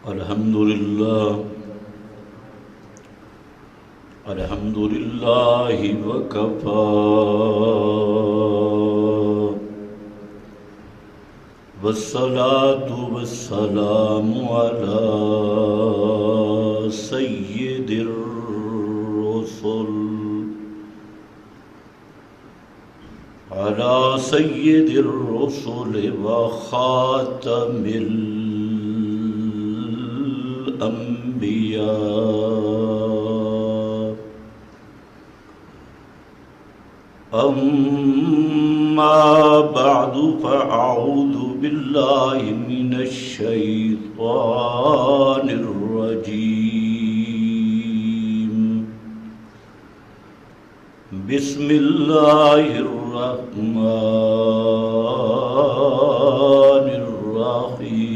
الحمد لله وكفى والصلاة والسلام على سيد الرسل وخاتم الأنبياء. أما بعد فأعوذ بالله من الشيطان الرجيم. بسم الله الرحمن الرحيم.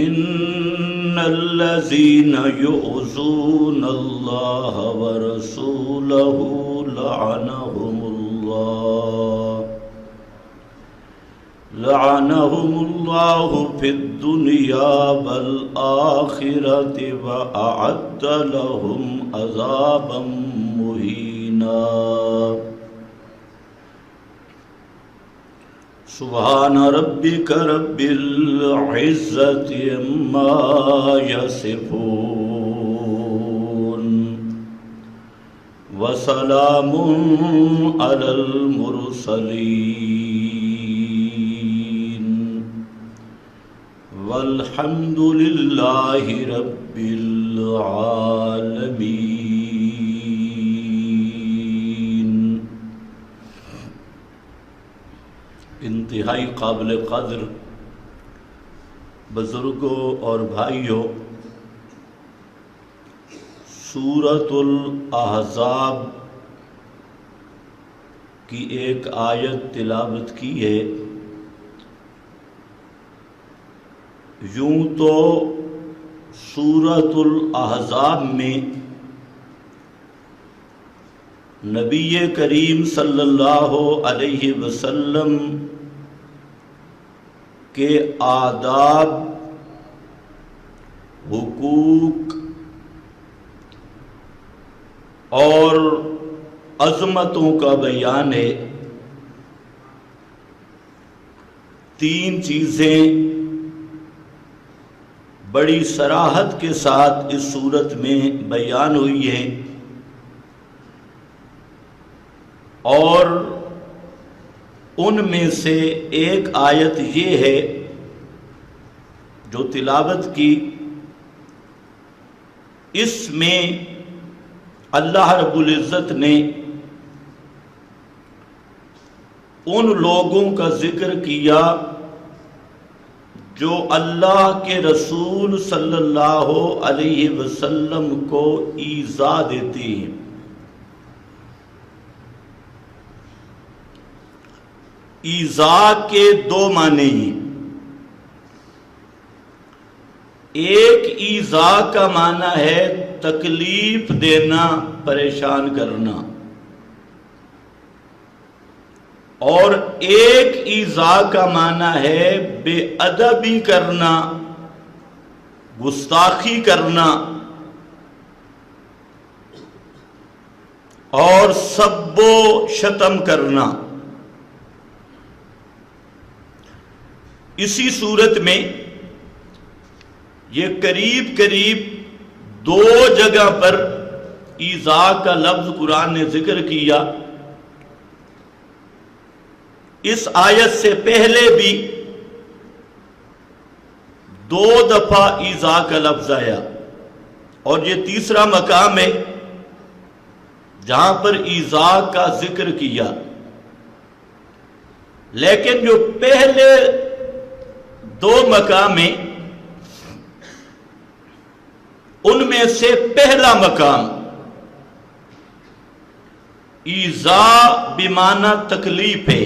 إن الذين يؤذون الله ورسوله لعنهم الله في الدنيا والآخرة وأعد لهم عذابا مهينا. سبحان ربك رب العزة عما يصفون وسلام على المرسلين والحمد لله رب العالمين. انتہائی قابل قدر بزرگوں اور بھائیوں، سورۃ الاحزاب کی ایک آیت تلاوت کی ہے. یوں تو سورۃ الاحزاب میں نبی کریم صلی اللہ علیہ وسلم کے آداب، حقوق اور عظمتوں کا بیان ہے. تین چیزیں بڑی صراحت کے ساتھ اس صورت میں بیان ہوئی ہیں، اور ان میں سے ایک آیت یہ ہے جو تلاوت کی. اس میں اللہ رب العزت نے ان لوگوں کا ذکر کیا جو اللہ کے رسول صلی اللہ علیہ وسلم کو ایذا دیتے ہیں. ایذا کے دو معنی ہیں. ایک ایذا کا معنی ہے تکلیف دینا، پریشان کرنا، اور ایک ایذا کا معنی ہے بے ادبی کرنا، گستاخی کرنا اور سب و شتم کرنا. اسی صورت میں یہ قریب قریب دو جگہ پر ایذا کا لفظ قرآن نے ذکر کیا. اس آیت سے پہلے بھی دو دفعہ ایذا کا لفظ آیا، اور یہ تیسرا مقام ہے جہاں پر ایذا کا ذکر کیا. لیکن جو پہلے دو مقام ہیں ان میں سے پہلا مقام ایذا بمعنی تکلیف ہے،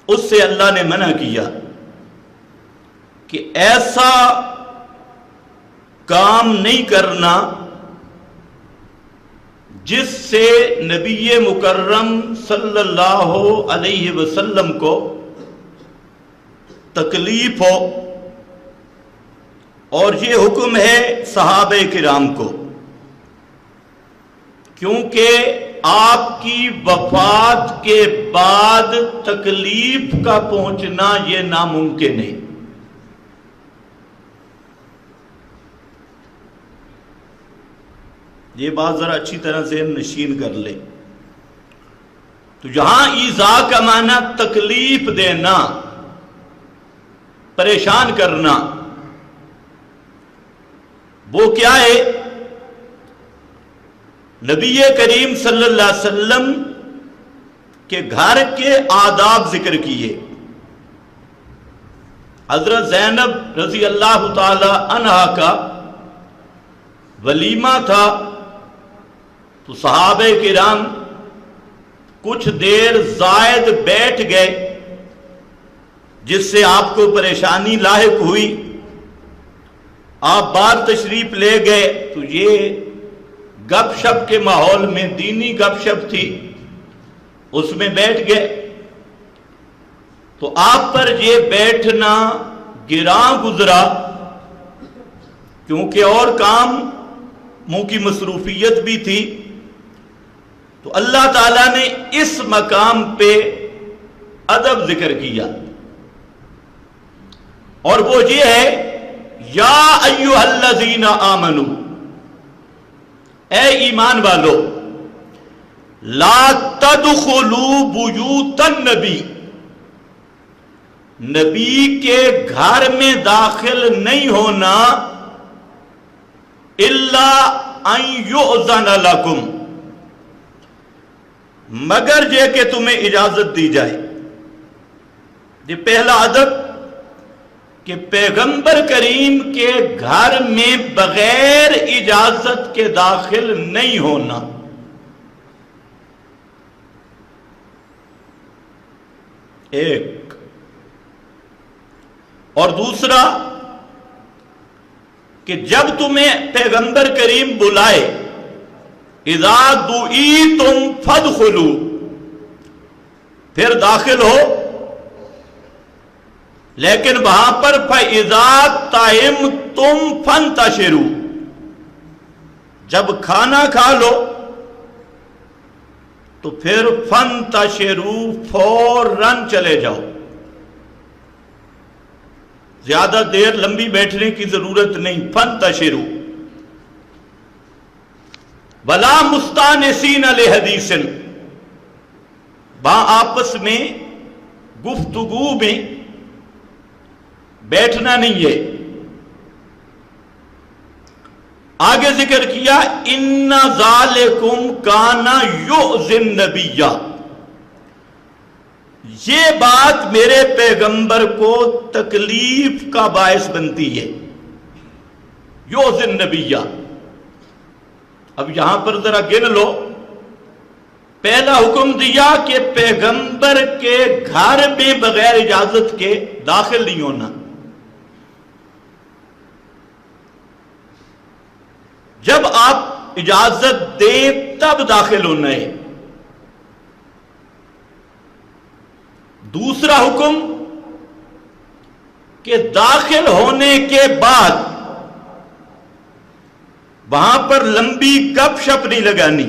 اس سے اللہ نے منع کیا کہ ایسا کام نہیں کرنا جس سے نبی مکرم صلی اللہ علیہ وسلم کو تکلیف ہو، اور یہ حکم ہے صحابہ کرام کو، کیونکہ آپ کی وفات کے بعد تکلیف کا پہنچنا یہ ناممکن ہے۔ یہ بات ذرا اچھی طرح ذہن نشین کر لے۔ تو یہاں ایذا کا معنی تکلیف دینا، پریشان کرنا، وہ کیا ہے؟ نبی کریم صلی اللہ علیہ وسلم کے گھر کے آداب ذکر کیے۔ حضرت زینب رضی اللہ تعالی عنہا کا ولیمہ تھا، تو صحابہ کرام کچھ دیر زائد بیٹھ گئے، جس سے آپ کو پریشانی لاحق ہوئی۔ آپ باہر تشریف لے گئے تو یہ گپ شپ کے ماحول میں، دینی گپ شپ تھی، اس میں بیٹھ گئے، تو آپ پر یہ بیٹھنا گراں گزرا، کیونکہ اور کام منہ کی مصروفیت بھی تھی۔ تو اللہ تعالیٰ نے اس مقام پہ ادب ذکر کیا، اور وہ یہ ہے یا ایھا الذین آمنو، اے ایمان والو، لا تدخلوا بیوت النبی، نبی کے گھر میں داخل نہیں ہونا، الا ان یؤذن لکم، مگر یہ کہ تمہیں اجازت دی جائے۔ یہ پہلا ادب کہ پیغمبر کریم کے گھر میں بغیر اجازت کے داخل نہیں ہونا۔ ایک، اور دوسرا کہ جب تمہیں پیغمبر کریم بلائے، اذا دعیتم فادخلوا، پھر داخل ہو، لیکن وہاں پر فَإِذَا طَعِمْتُمْ فَانْتَشِرُوا، جب کھانا کھا لو تو پھر فَانْتَشِرُوا، فوراً چلے جاؤ، زیادہ دیر لمبی بیٹھنے کی ضرورت نہیں۔ فَانْتَشِرُوا وَلَا مُسْتَأْنِسِينَ لِحَدِيثٍ، آپس میں گفتگو میں بیٹھنا نہیں ہے۔ آگے ذکر کیا ان ذالکم کان یؤذی النبی، یہ بات میرے پیغمبر کو تکلیف کا باعث بنتی ہے۔ یؤذی النبی، اب یہاں پر ذرا گن لو، پہلا حکم دیا کہ پیغمبر کے گھر میں بغیر اجازت کے داخل نہیں ہونا، جب آپ اجازت دیں تب داخل ہونا ہے۔ دوسرا حکم کہ داخل ہونے کے بعد وہاں پر لمبی گپ شپ نہیں لگانی،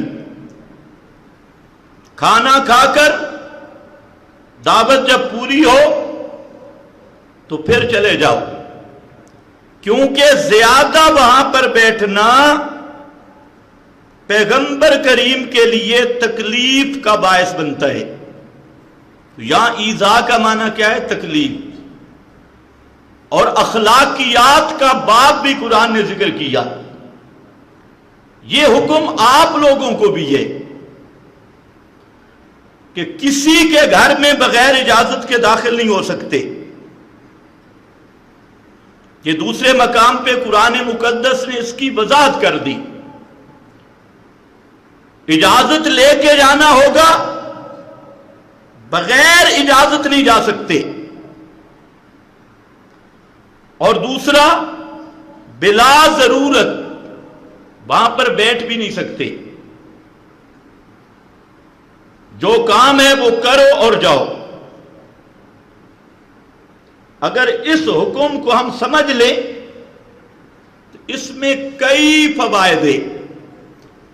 کھانا کھا کر دعوت جب پوری ہو تو پھر چلے جاؤ، کیونکہ زیادہ وہاں پر بیٹھنا پیغمبر کریم کے لیے تکلیف کا باعث بنتا ہے۔ یہاں ایذا کا معنی کیا ہے؟ تکلیف۔ اور اخلاقیات کا باب بھی قرآن نے ذکر کیا، یہ حکم آپ لوگوں کو بھی ہے کہ کسی کے گھر میں بغیر اجازت کے داخل نہیں ہو سکتے۔ یہ دوسرے مقام پہ قرآن مقدس نے اس کی وضاحت کر دی، اجازت لے کے جانا ہوگا، بغیر اجازت نہیں جا سکتے۔ اور دوسرا بلا ضرورت وہاں پر بیٹھ بھی نہیں سکتے۔ جو کام ہے وہ کرو اور جاؤ. اگر اس حکم کو ہم سمجھ لیں تو اس میں کئی فوائد ہیں.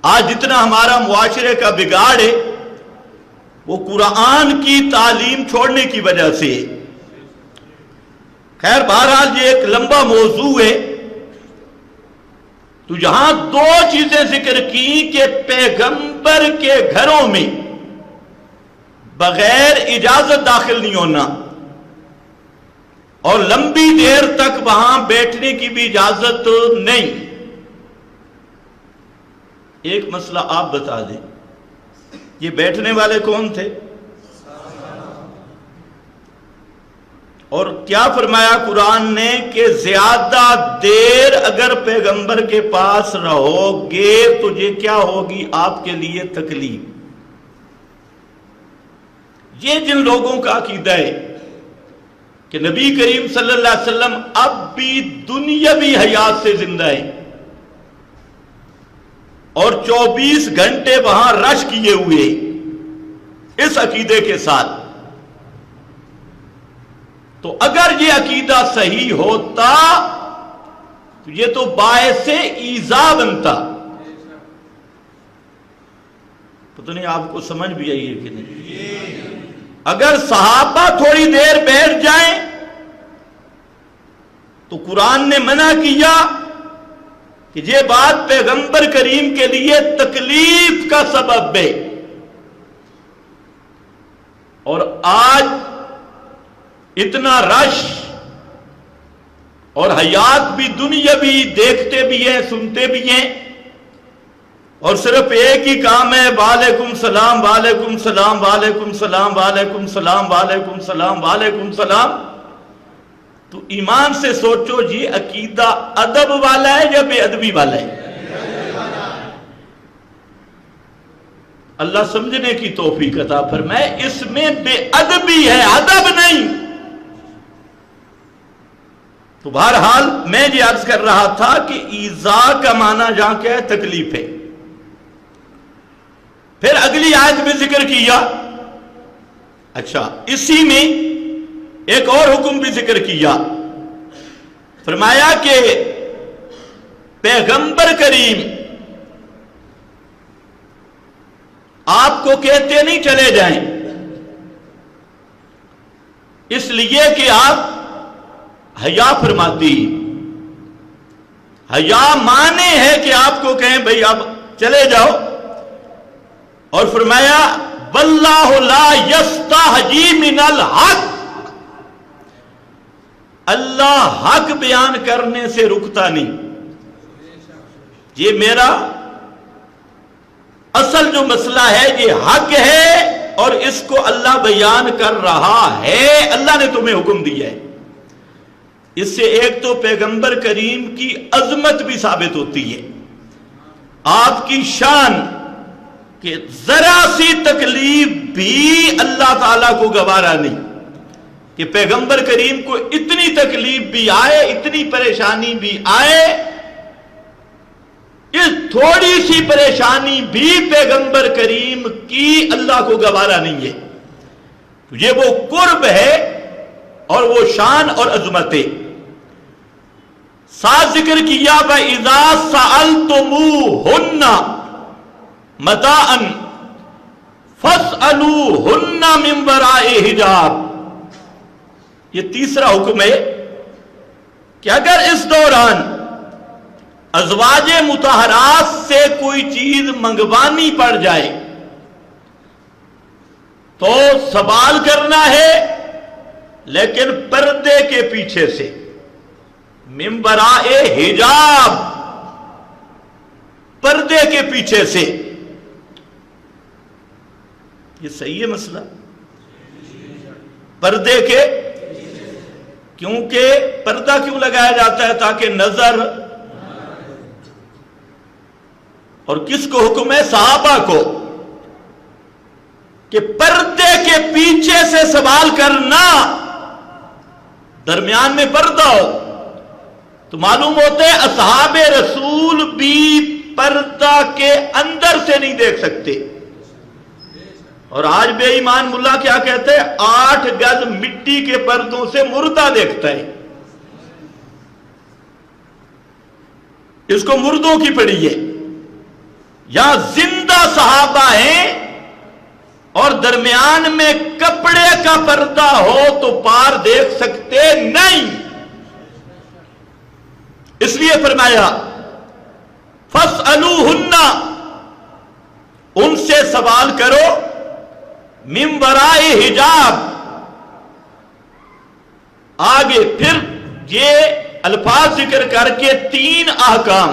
آج جتنا ہمارا معاشرے کا بگاڑ ہے وہ قرآن کی تعلیم چھوڑنے کی وجہ سے. خیر بہرحال یہ ایک لمبا موضوع ہے. تو یہاں دو چیزیں ذکر کی کہ پیغمبر کے گھروں میں بغیر اجازت داخل نہیں ہونا اور لمبی دیر تک وہاں بیٹھنے کی بھی اجازت نہیں. ایک مسئلہ آپ بتا دیں, یہ بیٹھنے والے کون تھے اور کیا فرمایا قرآن نے کہ زیادہ دیر اگر پیغمبر کے پاس رہو گے تو یہ کیا ہوگی آپ کے لیے تکلیف. یہ جن لوگوں کا عقیدہ ہے کہ نبی کریم صلی اللہ علیہ وسلم اب بھی دنیاوی حیات سے زندہ ہیں اور 24 گھنٹے وہاں رش کیے ہوئے, اس عقیدے کے ساتھ, تو اگر یہ عقیدہ صحیح ہوتا تو یہ تو باعث ایذا بنتا. پتہ نہیں آپ کو سمجھ بھی آئی ہے کہ نہیں. اگر صحابہ تھوڑی دیر بیٹھ جائیں تو قرآن نے منع کیا کہ یہ بات پیغمبر کریم کے لیے تکلیف کا سبب ہے. اور آج اتنا رش اور حیات بھی دنیاوی, دیکھتے بھی ہیں سنتے بھی ہیں, اور صرف ایک ہی کام ہے وعلیکم سلام وعلیکم سلام وعلیکم سلام وعلیکم سلام وعلیکم سلام وعلیکم سلام. تو ایمان سے سوچو یہ عقیدہ ادب والا ہے یا بے ادبی والا ہے؟ اللہ سمجھنے کی توفیق عطا فرمائے. اس میں بے ادبی ہے, ادب نہیں. تو بہرحال میں یہ عرض کر رہا تھا کہ ایذا کا معنی جہاں کیا ہے تکلیف ہے. پھر اگلی آیت میں ذکر کیا, اچھا اسی میں ایک اور حکم بھی ذکر کیا. فرمایا کہ پیغمبر کریم آپ کو کہتے نہیں چلے جائیں, اس لیے کہ آپ حیا فرماتی. حیا مانے ہے کہ آپ کو کہیں بھئی اب چلے جاؤ, اور فرمایا واللہ لا یستحیی من الحق, اللہ حق بیان کرنے سے رکتا نہیں. یہ میرا اصل جو مسئلہ ہے یہ حق ہے اور اس کو اللہ بیان کر رہا ہے. اللہ نے تمہیں حکم دیا ہے. اس سے ایک تو پیغمبر کریم کی عظمت بھی ثابت ہوتی ہے, آپ کی شان, کہ ذرا سی تکلیف بھی اللہ تعالیٰ کو گوارا نہیں. کہ پیغمبر کریم کو اتنی تکلیف بھی آئے, اتنی پریشانی بھی آئے, اس تھوڑی سی پریشانی بھی پیغمبر کریم کی اللہ کو گوارا نہیں ہے. یہ وہ قرب ہے اور وہ شان اور عظمت ہے. ساتھ ذکر کیا وَإِذَا سَأَلْتُمُوهُنَّ مَتَاعًا فَاسْأَلُوهُنَّ مِنْ وَرَاءِ حِجَابٍ. یہ تیسرا حکم ہے کہ اگر اس دوران ازواج مطہرات سے کوئی چیز منگوانی پڑ جائے تو سوال کرنا ہے لیکن پردے کے پیچھے سے, من وراء حجاب, پردے کے پیچھے سے. یہ صحیح ہے مسئلہ, پردے کے, کیونکہ پردہ کیوں لگایا جاتا ہے؟ تاکہ نظر, اور کس کو حکم ہے؟ صحابہ کو, کہ پردے کے پیچھے سے سوال کرنا, درمیان میں پردہ ہو. تو معلوم ہوتا ہے اصحاب رسول بھی پردہ کے اندر سے نہیں دیکھ سکتے. اور آج بے ایمان ملا کیا کہتے ہیں؟ 8 گز مٹی کے پردوں سے مردہ دیکھتا ہے. اس کو مردوں کی پڑی ہے. یہاں زندہ صحابہ ہیں اور درمیان میں کپڑے کا پردہ ہو تو پار دیکھ سکتے نہیں. اس لیے فرمایا فَاسْأَلُوهُنَّ، ان سے سوال کرو، من وراء حجاب. آگے پھر یہ الفاظ ذکر کر کے 3 احکام،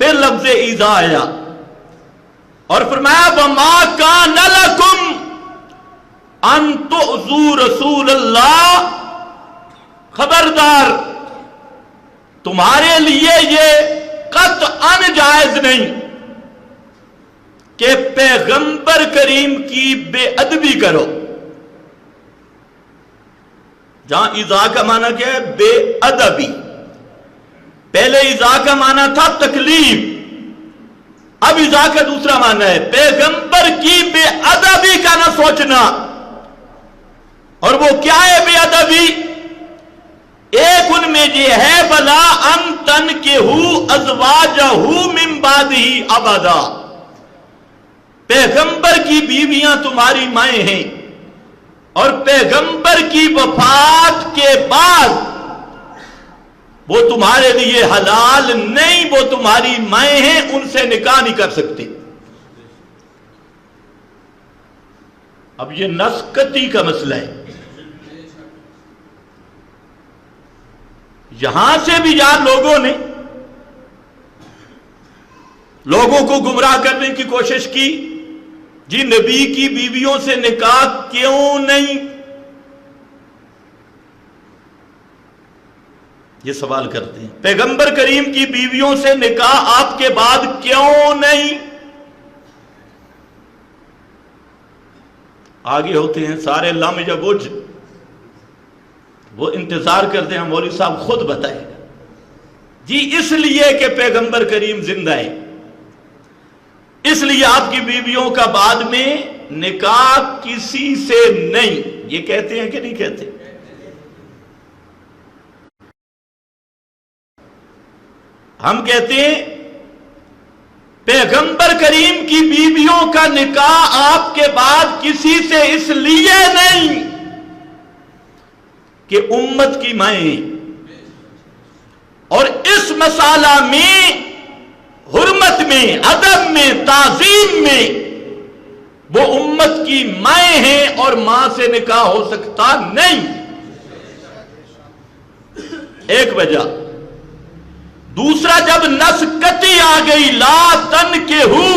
پھر لفظ ایذا آیا اور فرمایا وَمَا كَانَ لَكُمْ أَن تُؤْذُوا رَسُولَ اللَّهِ، خبردار تمہارے لیے یہ قطعاً جائز نہیں کہ پیغمبر کریم کی بے ادبی کرو. جہاں ایذا کا معنی کیا ہے؟ بے ادبی. پہلے ایذا کا معنی تھا تکلیف، اب ایذا کا دوسرا معنی ہے پیغمبر کی بے ادبی کا نہ سوچنا. اور وہ کیا ہے بے ادبی؟ ایک ان میں یہ ہے بلا ان تنکحوا ازواجہ من بعدہ ابدا، پیغمبر کی بیویاں تمہاری مائیں ہیں اور پیغمبر کی وفات کے بعد وہ تمہارے لیے حلال نہیں، وہ تمہاری مائیں ہیں، ان سے نکاح نہیں کر سکتے. اب یہ نسکتی کا مسئلہ ہے. یہاں سے بھی یار لوگوں نے لوگوں کو گمراہ کرنے کی کوشش کی. جی نبی کی بیویوں سے نکاح کیوں نہیں؟ یہ سوال کرتے ہیں پیغمبر کریم کی بیویوں سے نکاح آپ کے بعد کیوں نہیں؟ آگے ہوتے ہیں سارے لم یا بجھ، وہ انتظار کرتے ہیں مولوی صاحب خود بتائے گا. جی اس لیے کہ پیغمبر کریم زندہ ہے، اس لیے آپ کی بیویوں کا بعد میں نکاح کسی سے نہیں. یہ کہتے ہیں کہ نہیں کہتے؟ ہم کہتے ہیں پیغمبر کریم کی بیویوں کا نکاح آپ کے بعد کسی سے اس لیے نہیں کہ امت کی مائیں، اور اس مسئلہ میں حرمت میں، ادب میں، تعظیم میں وہ امت کی مائیں ہیں اور ماں سے نکاح ہو سکتا نہیں. ایک وجہ. دوسرا، جب نسکتی آ گئی لا تنکحوا،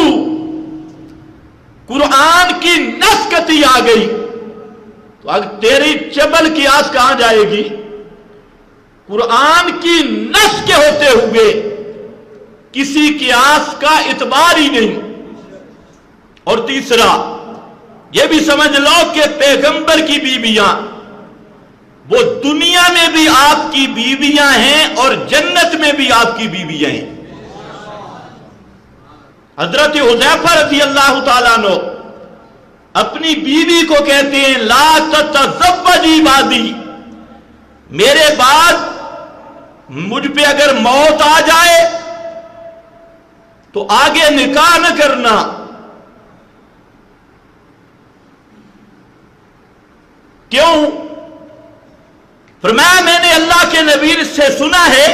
قرآن کی نسکتی آ گئی تو اب تیری چبل کی آس کہاں جائے گی؟ قرآن کی نس کے ہوتے ہوئے کسی کی آس کا اعتبار ہی نہیں. اور تیسرا یہ بھی سمجھ لو کہ پیغمبر کی بیویاں وہ دنیا میں بھی آپ کی بیویاں ہیں اور جنت میں بھی آپ کی بیویاں ہیں. حضرت حذیفہ رضی اللہ تعالیٰ عنہ اپنی بیوی کو کہتے ہیں لا تتزوجی بعدی، میرے بعد مجھ پہ اگر موت آ جائے تو آگے نکاح نہ کرنا. کیوں؟ فرمایا میں نے اللہ کے نبی سے سنا ہے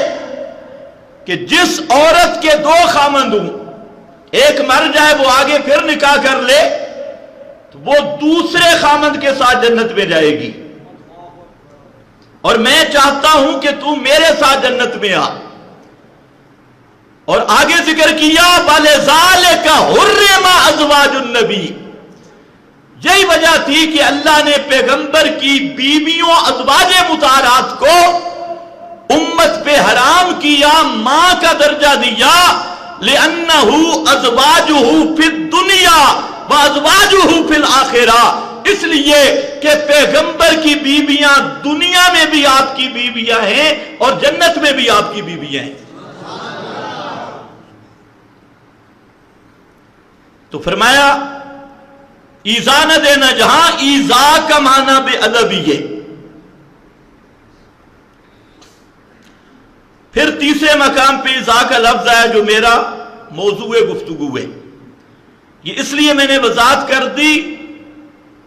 کہ جس عورت کے 2 خامند ہوں، ایک مر جائے وہ آگے پھر نکاح کر لے تو وہ دوسرے خامند کے ساتھ جنت میں جائے گی، اور میں چاہتا ہوں کہ تو میرے ساتھ جنت میں آ. اور آگے ذکر کیا وَلِذَالِكَ حُرِّمَ أَزْوَاجُ النَّبِيِّ، یہی وجہ تھی کہ اللہ نے پیغمبر کی بیویوں ازواج مطہرات کو امت پہ حرام کیا، ماں کا درجہ دیا. لِأَنَّهُ أَزْوَاجُهُ فِي الدُّنْيَا وَأَزْوَاجُهُ فِي الْآخِرَةِ، اس لیے کہ پیغمبر کی بیویاں دنیا میں بھی آپ کی بیویاں ہیں اور جنت میں بھی آپ کی بیویاں ہیں. تو فرمایا ایذا نہ دینا، جہاں ایذا کا معنی بے ادبی ہے۔ پھر تیسرے مقام پہ ایذا کا لفظ آیا جو میرا موضوع گفتگو ہے۔ یہ اس لیے میں نے وضاحت کر دی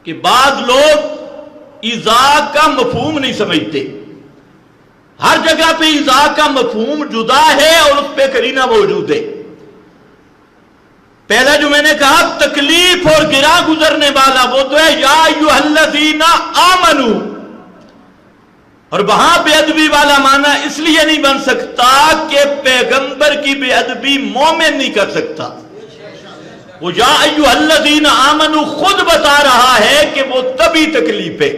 کہ بعض لوگ ایذا کا مفہوم نہیں سمجھتے۔ ہر جگہ پہ ایذا کا مفہوم جدا ہے اور اس پہ قرینہ موجود ہے۔ پہلا جو میں نے کہا تکلیف اور گرا گزرنے والا، وہ تو ہے یا ایھا الذین آمنوا، اور وہاں بے ادبی والا معنی اس لیے نہیں بن سکتا کہ پیغمبر کی بے ادبی مومن نہیں کر سکتا۔ وہ یا ایھا الذین آمنوا خود بتا رہا ہے کہ وہ تبھی تکلیف ہے۔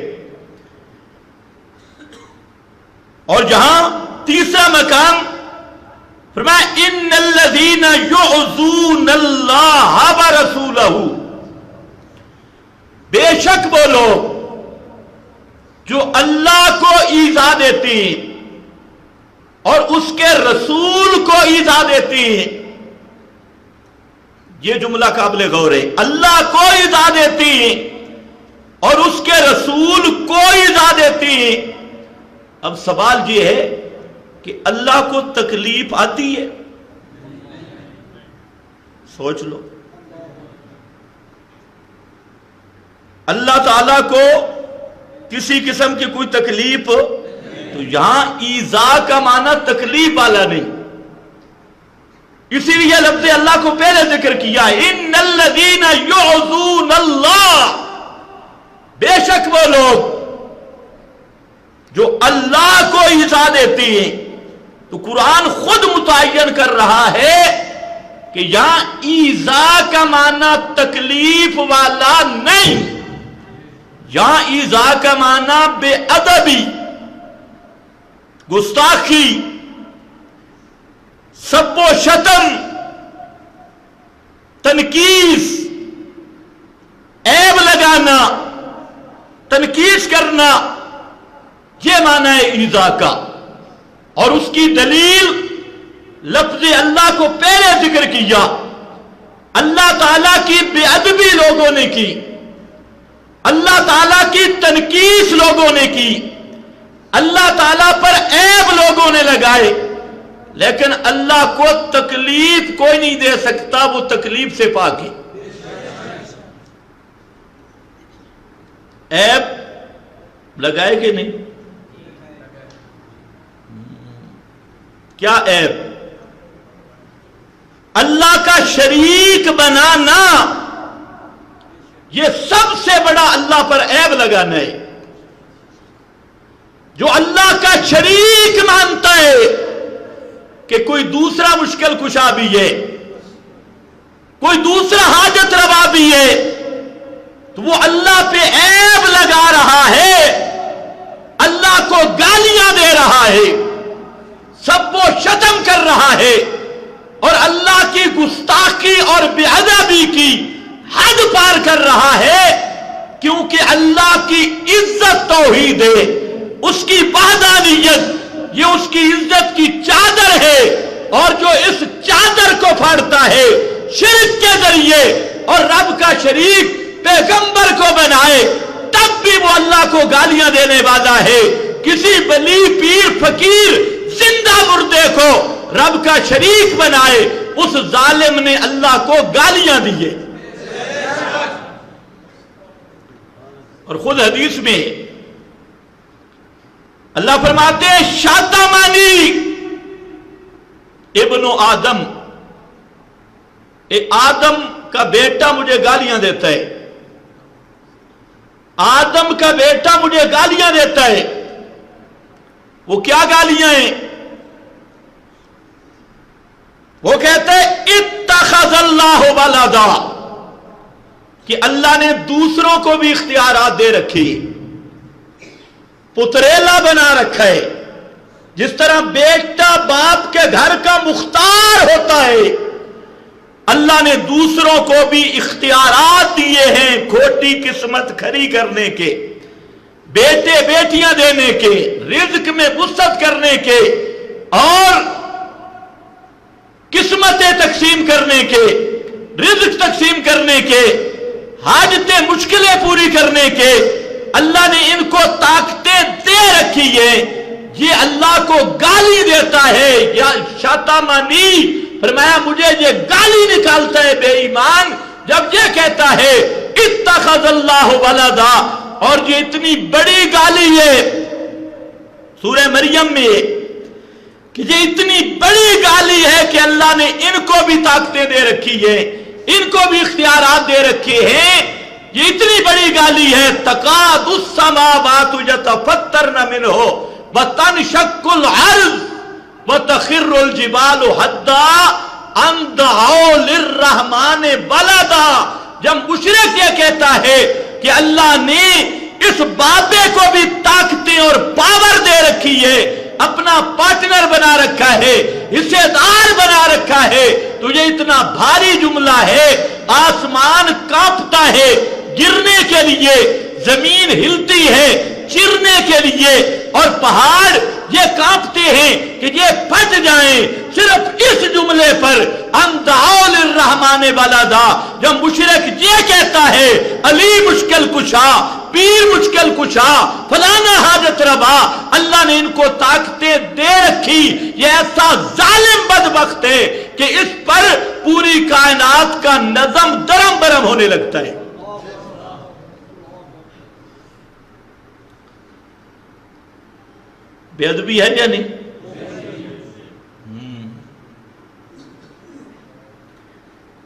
اور جہاں تیسرا مقام فرمایا ان الذین یعظون اللہ ورسولہ، بے شک وہ لوگ جو اللہ کو ایذا دیتے ہیں اور اس کے رسول کو ایذا دیتے ہیں۔ یہ جملہ قابل غور ہے، اللہ کو ایذا دیتے ہیں اور اس کے رسول کو ایذا دیتے ہیں۔ اب سوال یہ ہے کہ اللہ کو تکلیف آتی ہے؟ سوچ لو، اللہ تعالیٰ کو کسی قسم کی کوئی تکلیف؟ تو یہاں ایذا کا معنی تکلیف والا نہیں، اسی لیے لفظ اللہ کو پہلے ذکر کیا، ان الذین یعظون اللہ، بے شک وہ لوگ جو اللہ کو ایذا دیتے ہیں۔ تو قرآن خود متعین کر رہا ہے کہ یہاں ایذا کا معنی تکلیف والا نہیں، یہاں ایذا کا معنی بے ادبی، گستاخی، سب و شتم، تنقیص، عیب لگانا، تنقیص کرنا، یہ معنی ہے ایذا کا۔ اور اس کی دلیل لفظ اللہ کو پہلے ذکر کیا، اللہ تعالیٰ کی بے ادبی لوگوں نے کی، اللہ تعالیٰ کی تنقیص لوگوں نے کی، اللہ تعالیٰ پر عیب لوگوں نے لگائے، لیکن اللہ کو تکلیف کوئی نہیں دے سکتا، وہ تکلیف سے پاک ہے۔ عیب لگائے کہ نہیں؟ کیا عیب؟ اللہ کا شریک بنانا، یہ سب سے بڑا اللہ پر عیب لگانا ہے۔ جو اللہ کا شریک مانتا ہے کہ کوئی دوسرا مشکل کشا بھی ہے، کوئی دوسرا حاجت روا بھی ہے، تو وہ اللہ پہ عیب لگا رہا ہے، اللہ کو گالیاں دے رہا ہے، سب و شتم کر رہا ہے، اور اللہ کی گستاخی اور بے ادبی کی حد پار کر رہا ہے، کیونکہ اللہ کی عزت توحید ہے، اس کی وحدانیت یہ اس کی عزت کی چادر ہے، اور جو اس چادر کو پھاڑتا ہے شرک کے ذریعے اور رب کا شریک پیغمبر کو بنائے، تب بھی وہ اللہ کو گالیاں دینے والا ہے۔ کسی ولی پیر فقیر زندہ مردے کو رب کا شریک بنائے، اس ظالم نے اللہ کو گالیاں دیے۔ اور خود حدیث میں اللہ فرماتے ہیں شاتمانی ابن آدم، آدم کا بیٹا مجھے گالیاں دیتا ہے، آدم کا بیٹا مجھے گالیاں دیتا ہے۔ وہ کیا گالیاں ہیں؟ وہ کہتے ہیں اتخذ اللہ ولدا، کہ اللہ نے دوسروں کو بھی اختیارات دے رکھی، پتریلا بنا رکھا ہے۔ جس طرح بیٹا باپ کے گھر کا مختار ہوتا ہے، اللہ نے دوسروں کو بھی اختیارات دیے ہیں کھوٹی قسمت کھری کرنے کے، بیٹے بیٹیاں دینے کے، رزق میں وسعت کرنے کے، اور قسمتیں تقسیم کرنے کے، رزق تقسیم کرنے کے، حاجتیں مشکلیں پوری کرنے کے اللہ نے ان کو طاقتیں دے رکھی ہے. یہ اللہ کو گالی دیتا ہے یا شاتمانی، فرمایا مجھے یہ گالی نکالتا ہے بے ایمان جب یہ کہتا ہے اتخذ اللہ ولدا. اور یہ اتنی بڑی گالی ہے سورہ مریم میں کہ یہ اتنی بڑی گالی ہے کہ اللہ نے ان کو بھی طاقتیں دے رکھی ہے، ان کو بھی اختیارات دے رکھے ہیں. یہ اتنی بڑی گالی ہے تکاد السماوات یتفطرن منہ وتنشق الارض وتخر الجبال حدا ان دعوا للرحمن ولدا. جب مشرک یہ کہتا ہے کہ اللہ نے اس بابے کو بھی طاقتیں اور پاور دے رکھی ہے، اپنا پارٹنر بنا رکھا ہے، حصے دار بنا رکھا ہے، تو یہ اتنا بھاری جملہ ہے. آسمان کانپتا ہے گرنے کے لیے، زمین ہلتی ہے چرنے کے لیے، اور پہاڑ یہ کانپتے ہیں کہ یہ پھٹ جائیں صرف اس جملے پر ان دعوا للرحمن ولدا. جب مشرک یہ کہتا ہے علی مشکل کشا، پیر مشکل کشا، فلانا حاجت روا، اللہ نے ان کو طاقتیں دے رکھی. یہ ایسا ظالم بدبخت ہے کہ اس پر پوری کائنات کا نظم درم برم ہونے لگتا ہے. بے ادبی ہے یا نہیں؟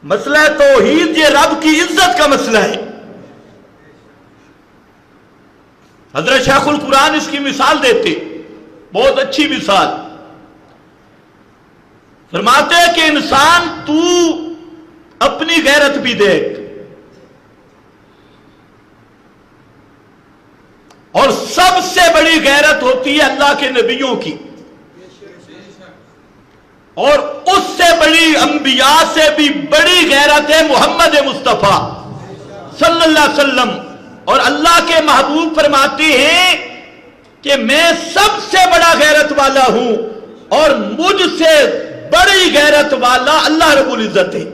مسئلہ توحید یہ رب کی عزت کا مسئلہ ہے. حضرت شیخ القرآن اس کی مثال دیتے، بہت اچھی مثال. فرماتے ہیں کہ انسان تو اپنی غیرت بھی دیکھ، اور سب سے بڑی غیرت ہوتی ہے اللہ کے نبیوں کی، اور اس سے بڑی انبیاء سے بھی بڑی غیرت ہے محمد مصطفیٰ صلی اللہ علیہ وسلم. اور اللہ کے محبوب فرماتے ہیں کہ میں سب سے بڑا غیرت والا ہوں، اور مجھ سے بڑی غیرت والا اللہ رب العزت ہے.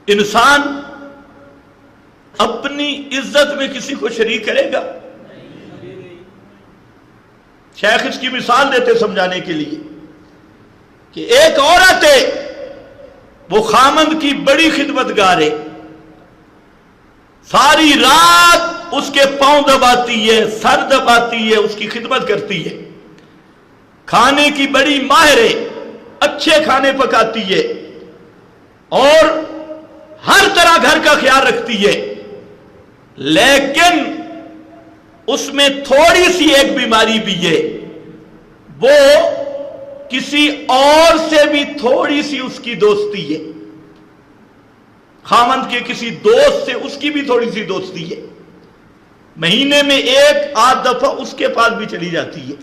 انسان اپنی عزت میں کسی کو شریک کرے گا؟ شیخ اس کی مثال دیتے سمجھانے کے لیے کہ ایک عورت ہے، وہ خامند کی بڑی خدمت گار ہے، ساری رات اس کے پاؤں دباتی ہے، سر دباتی ہے، اس کی خدمت کرتی ہے، کھانے کی بڑی ماہر ہے، اچھے کھانے پکاتی ہے، اور ہر طرح گھر کا خیال رکھتی ہے. لیکن اس میں تھوڑی سی ایک بیماری بھی ہے، وہ کسی اور سے بھی تھوڑی سی اس کی دوستی ہے، خامند کے کسی دوست سے اس کی بھی تھوڑی سی دوستی ہے، مہینے میں ایک آدھ دفعہ اس کے پاس بھی چلی جاتی ہے.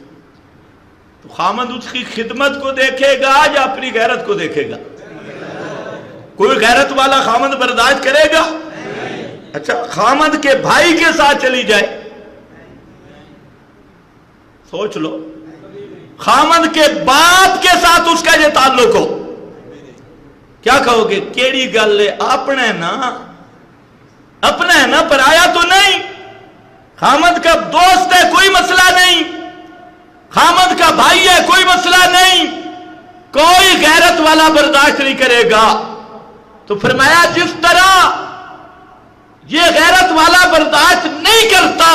تو خامند اس کی خدمت کو دیکھے گا یا اپنی غیرت کو دیکھے گا؟ کوئی غیرت والا خامند برداشت کرے گا؟ اچھا خامند کے بھائی کے ساتھ چلی جائے، سوچ لو، خامند کے باپ کے ساتھ اس کا یہ تعلق ہو، کیا کہو گے؟ کیڑی گل ہے، اپنا ہے نا، پرایا تو نہیں. خامند کا دوست ہے، کوئی مسئلہ نہیں، خامند کا بھائی ہے، کوئی مسئلہ نہیں. کوئی غیرت والا برداشت نہیں کرے گا. تو فرمایا جس طرح یہ غیرت والا برداشت نہیں کرتا،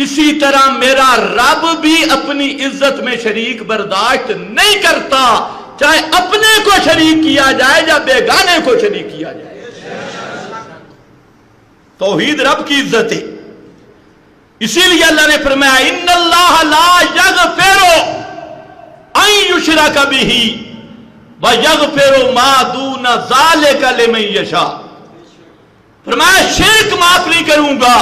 اسی طرح میرا رب بھی اپنی عزت میں شریک برداشت نہیں کرتا، چاہے اپنے کو شریک کیا جائے یا بیگانے کو شریک کیا جائے. توحید رب کی عزت ہے. اسی لیے اللہ نے فرمایا ان اللہ لا یغفر ان یشرک بہ وَيَغْفِرُ مَا دُونَ ذَلِكَ لِمَن یشاء. فرمایا شرک معاف نہیں کروں گا،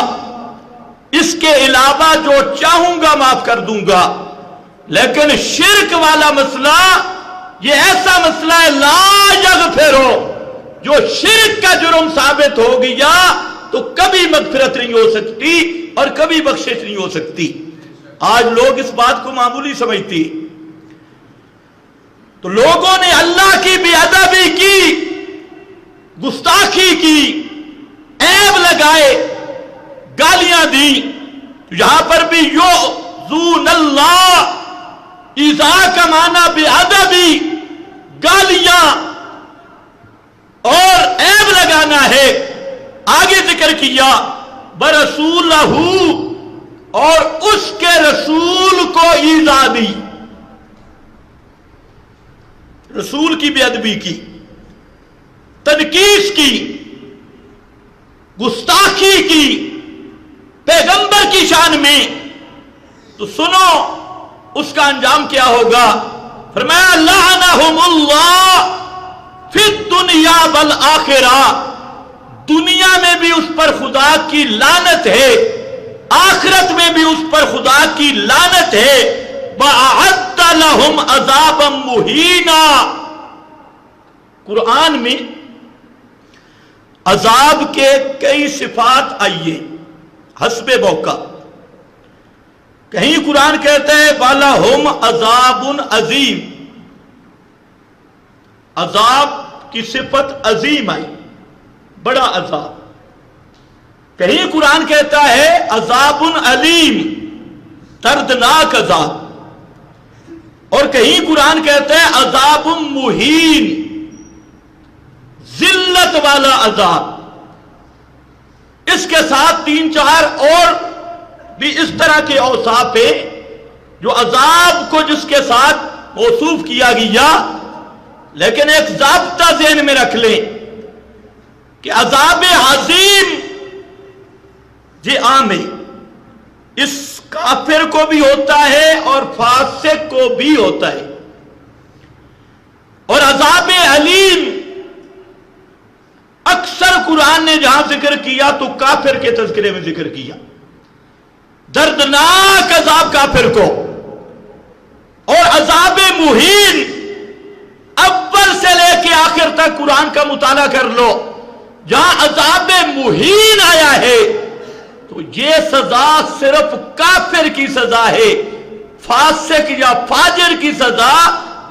اس کے علاوہ جو چاہوں گا معاف کر دوں گا. لیکن شرک والا مسئلہ یہ ایسا مسئلہ ہے لا یغفر، جو شرک کا جرم ثابت ہو گیا تو کبھی مغفرت نہیں ہو سکتی اور کبھی بخشش نہیں ہو سکتی. آج لوگ اس بات کو معمولی سمجھتی، تو لوگوں نے اللہ کی بے ادبی کی، گستاخی کی، عیب لگائے، گالیاں دی. یہاں پر بھی یؤذون اللہ، ایذا کا معنی بے ادبی، گالیاں اور عیب لگانا ہے. آگے ذکر کیا برسولہ، اور اس کے رسول کو ایذا دی، رسول کی بے ادبی کی، تنقیص کی، گستاخی کی پیغمبر کی شان میں. تو سنو اس کا انجام کیا ہوگا. فرمایا لعنہم اللہ فی الدنیا والآخرہ، دنیا میں بھی اس پر خدا کی لعنت ہے، آخرت میں بھی اس پر خدا کی لعنت ہے. وَأَعَدَّ لَهُمْ عَذَابًا مُهِينًا. قرآن میں عذاب کے کئی صفات آئیے حسب موقع. کہیں قرآن کہتا ہے وَلَهُمْ عَذَابٌ عَظِيمٌ، عذاب کی صفت عظیم آئی، بڑا عذاب. کہیں قرآن کہتا ہے عذاب علیم، دردناک عذاب. اور کہیں قرآن کہتا ہے عذاب مہین، ذلت والا عذاب. اس کے ساتھ 3-4 اور بھی اس طرح کے اوصاف ہیں جو عذاب کو جس کے ساتھ موصوف کیا گیا. لیکن ایک ضابطہ ذہن میں رکھ لیں کہ عذاب عظیم یہ عام ہے، اس کافر کو بھی ہوتا ہے اور فاسق کو بھی ہوتا ہے. اور عذاب علیم اکثر قرآن نے جہاں ذکر کیا تو کافر کے تذکرے میں ذکر کیا، دردناک عذاب کافر کو. اور عذاب مہین اول سے لے کے آخر تک قرآن کا مطالعہ کر لو، جہاں عذاب مہین آیا ہے تو یہ سزا صرف کافر کی سزا ہے، فاسق یا فاجر کی سزا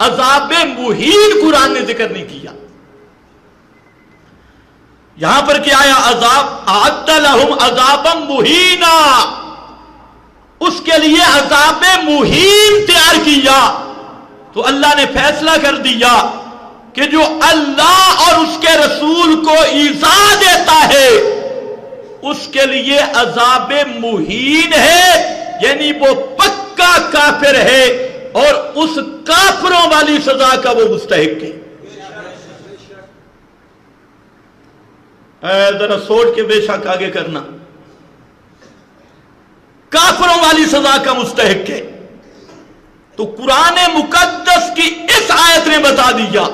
عذاب مہین قرآن نے ذکر نہیں کیا. یہاں پر کیا آیا؟ عذاب اعد لہم عذابا مہینا، اس کے لیے عذاب مہین تیار کیا. تو اللہ نے فیصلہ کر دیا کہ جو اللہ اور اس کے رسول کو ایذا دیتا ہے اس کے لیے عذاب مہین ہے، یعنی وہ پکا کافر ہے اور اس کافروں والی سزا کا وہ مستحق ہے. ذرا سوچ کے بے شک آگے کرنا، کافروں والی سزا کا مستحق ہے. تو قرآن مقدس کی اس آیت نے بتا دیا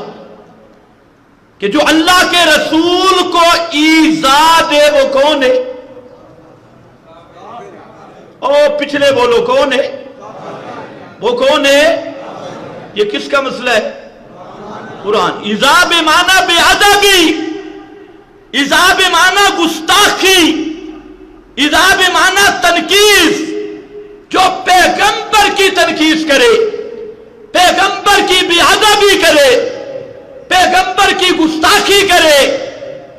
کہ جو اللہ کے رسول کو ایذا دے وہ کون ہے؟ او پچھلے بولو کون ہے؟ وہ کون ہے؟ یہ کس کا مسئلہ ہے؟ قرآن. ایذا بمعنی بے ادبی، ایذا بمعنی گستاخی، ایذا بمعنی تنقیص. جو پیغمبر کی تنقیص کرے، پیغمبر کی بے ادبی کرے، پیغمبر کی گستاخی کرے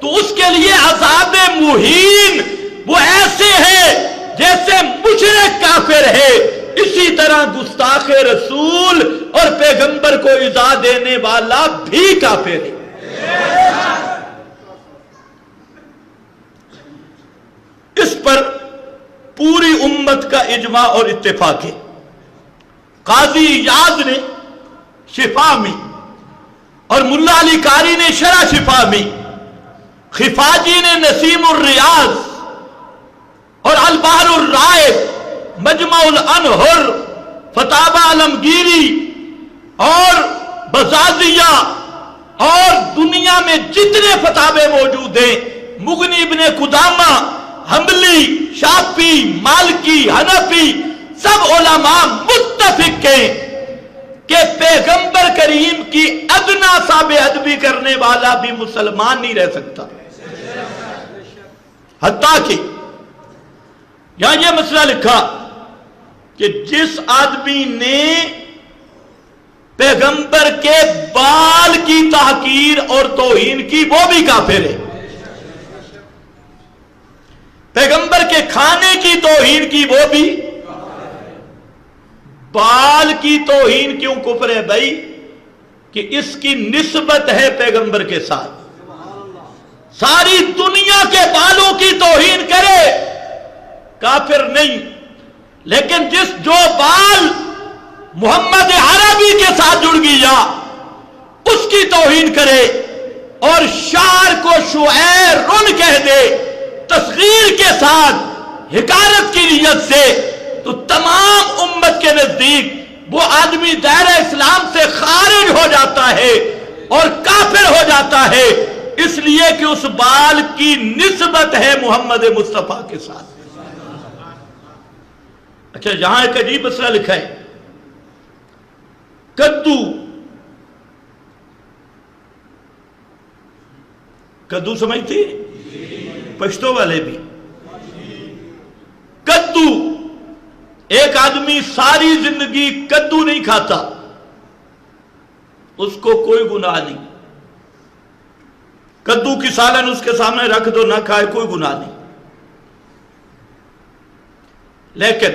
تو اس کے لیے عذاب مہین وہ ایسے ہے جیسے مشرک کافر ہے، اسی طرح گستاخ رسول اور پیغمبر کو ایذا دینے والا بھی کافر ہے. اس پر پوری امت کا اجماع اور اتفاق ہے. قاضی یاد نے شفا میں اور ملا علی قاری نے شرح شفا میں، خفاجی نے نسیم الریاض اور البحر الرائق، مجمع الانہر، فتاوی عالمگیری اور بزازیہ اور دنیا میں جتنے فتاوے موجود ہیں، مغنی ابن قدامہ، حنبلی، شافعی، مالکی، حنفی، سب علماء متفق ہیں کہ پیغمبر کریم کی ادنا سا بے ادبی کرنے والا بھی مسلمان نہیں رہ سکتا. حتیٰ کہ یہاں یہ مسئلہ لکھا کہ جس آدمی نے پیغمبر کے بال کی تحقیر اور توہین کی وہ بھی کافر ہے. پیغمبر کے کھانے کی توہین کی وہ بھی. بال کی توہین کیوں کفر ہے بھائی؟ کہ اس کی نسبت ہے پیغمبر کے ساتھ. ساری دنیا کے بالوں کی توہین کرے کافر نہیں، لیکن جو بال محمد عربی کے ساتھ جڑ گیا اس کی توہین کرے اور شعر کو شعر کہہ دے تصغیر کے ساتھ حقارت کی نیت سے، تو تمام امت کے نزدیک وہ آدمی دائرہ اسلام سے خارج ہو جاتا ہے اور کافر ہو جاتا ہے، اس لیے کہ اس بال کی نسبت ہے محمد مصطفیٰ کے ساتھ. اچھا، یہاں ایک عجیب مسئلہ لکھا ہے، کدو سمجھتی پشتو والے بھی. کدو، ایک آدمی ساری زندگی کدو نہیں کھاتا، اس کو کوئی گناہ نہیں. کدو کی سالن اس کے سامنے رکھ دو، نہ کھائے، کوئی گناہ نہیں. لیکن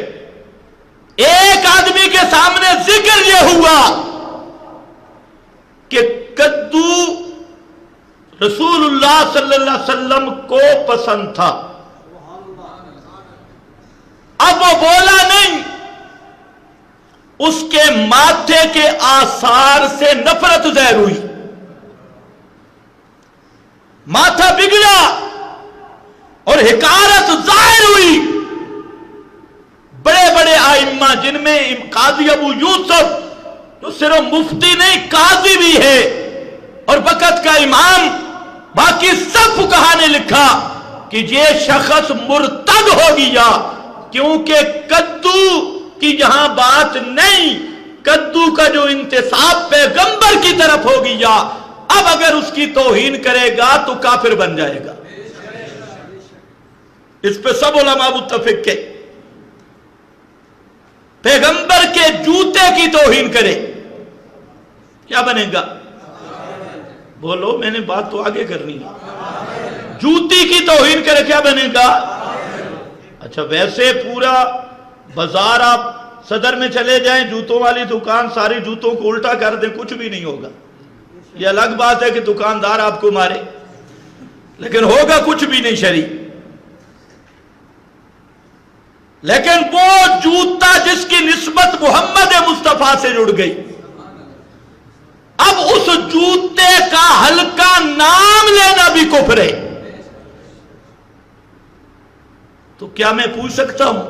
ایک آدمی کے سامنے ذکر یہ ہوا کہ کدو رسول اللہ صلی اللہ علیہ وسلم کو پسند تھا. اب وہ بولا نہیں، اس کے ماتھے کے آثار سے نفرت ظاہر ہوئی، ماتھا بگڑا اور حقارت ظاہر ہوئی. بڑے بڑے آئمہ جن میں قاضی ابو یوسف جو صرف مفتی نہیں قاضی بھی ہے اور وقت کا امام، باقی سب فقہا نے لکھا کہ یہ شخص مرتد ہو گیا، کیونکہ کدو کی جہاں بات نہیں، کدو کا جو انتساب پیغمبر کی طرف ہو گیا، اب اگر اس کی توہین کرے گا تو کافر بن جائے گا. اس پہ سب علماء متفق ہے. پیغمبر کے جوتے کی توہین کرے کیا بنے گا؟ بولو، میں نے بات تو آگے کرنی ہے. جوتی کی توہین کرے کیا بنے گا؟ اچھا، ویسے پورا بازار آپ صدر میں چلے جائیں، جوتوں والی دکان، ساری جوتوں کو الٹا کر دیں، کچھ بھی نہیں ہوگا. یہ الگ بات ہے کہ دکاندار آپ کو مارے، لیکن ہوگا کچھ بھی نہیں شرعی. لیکن وہ جوتا جس کی نسبت محمد مصطفیٰ سے جڑ گئی، اب اس جوتے کا ہلکا نام لینا بھی کفر ہے. تو کیا میں پوچھ سکتا ہوں،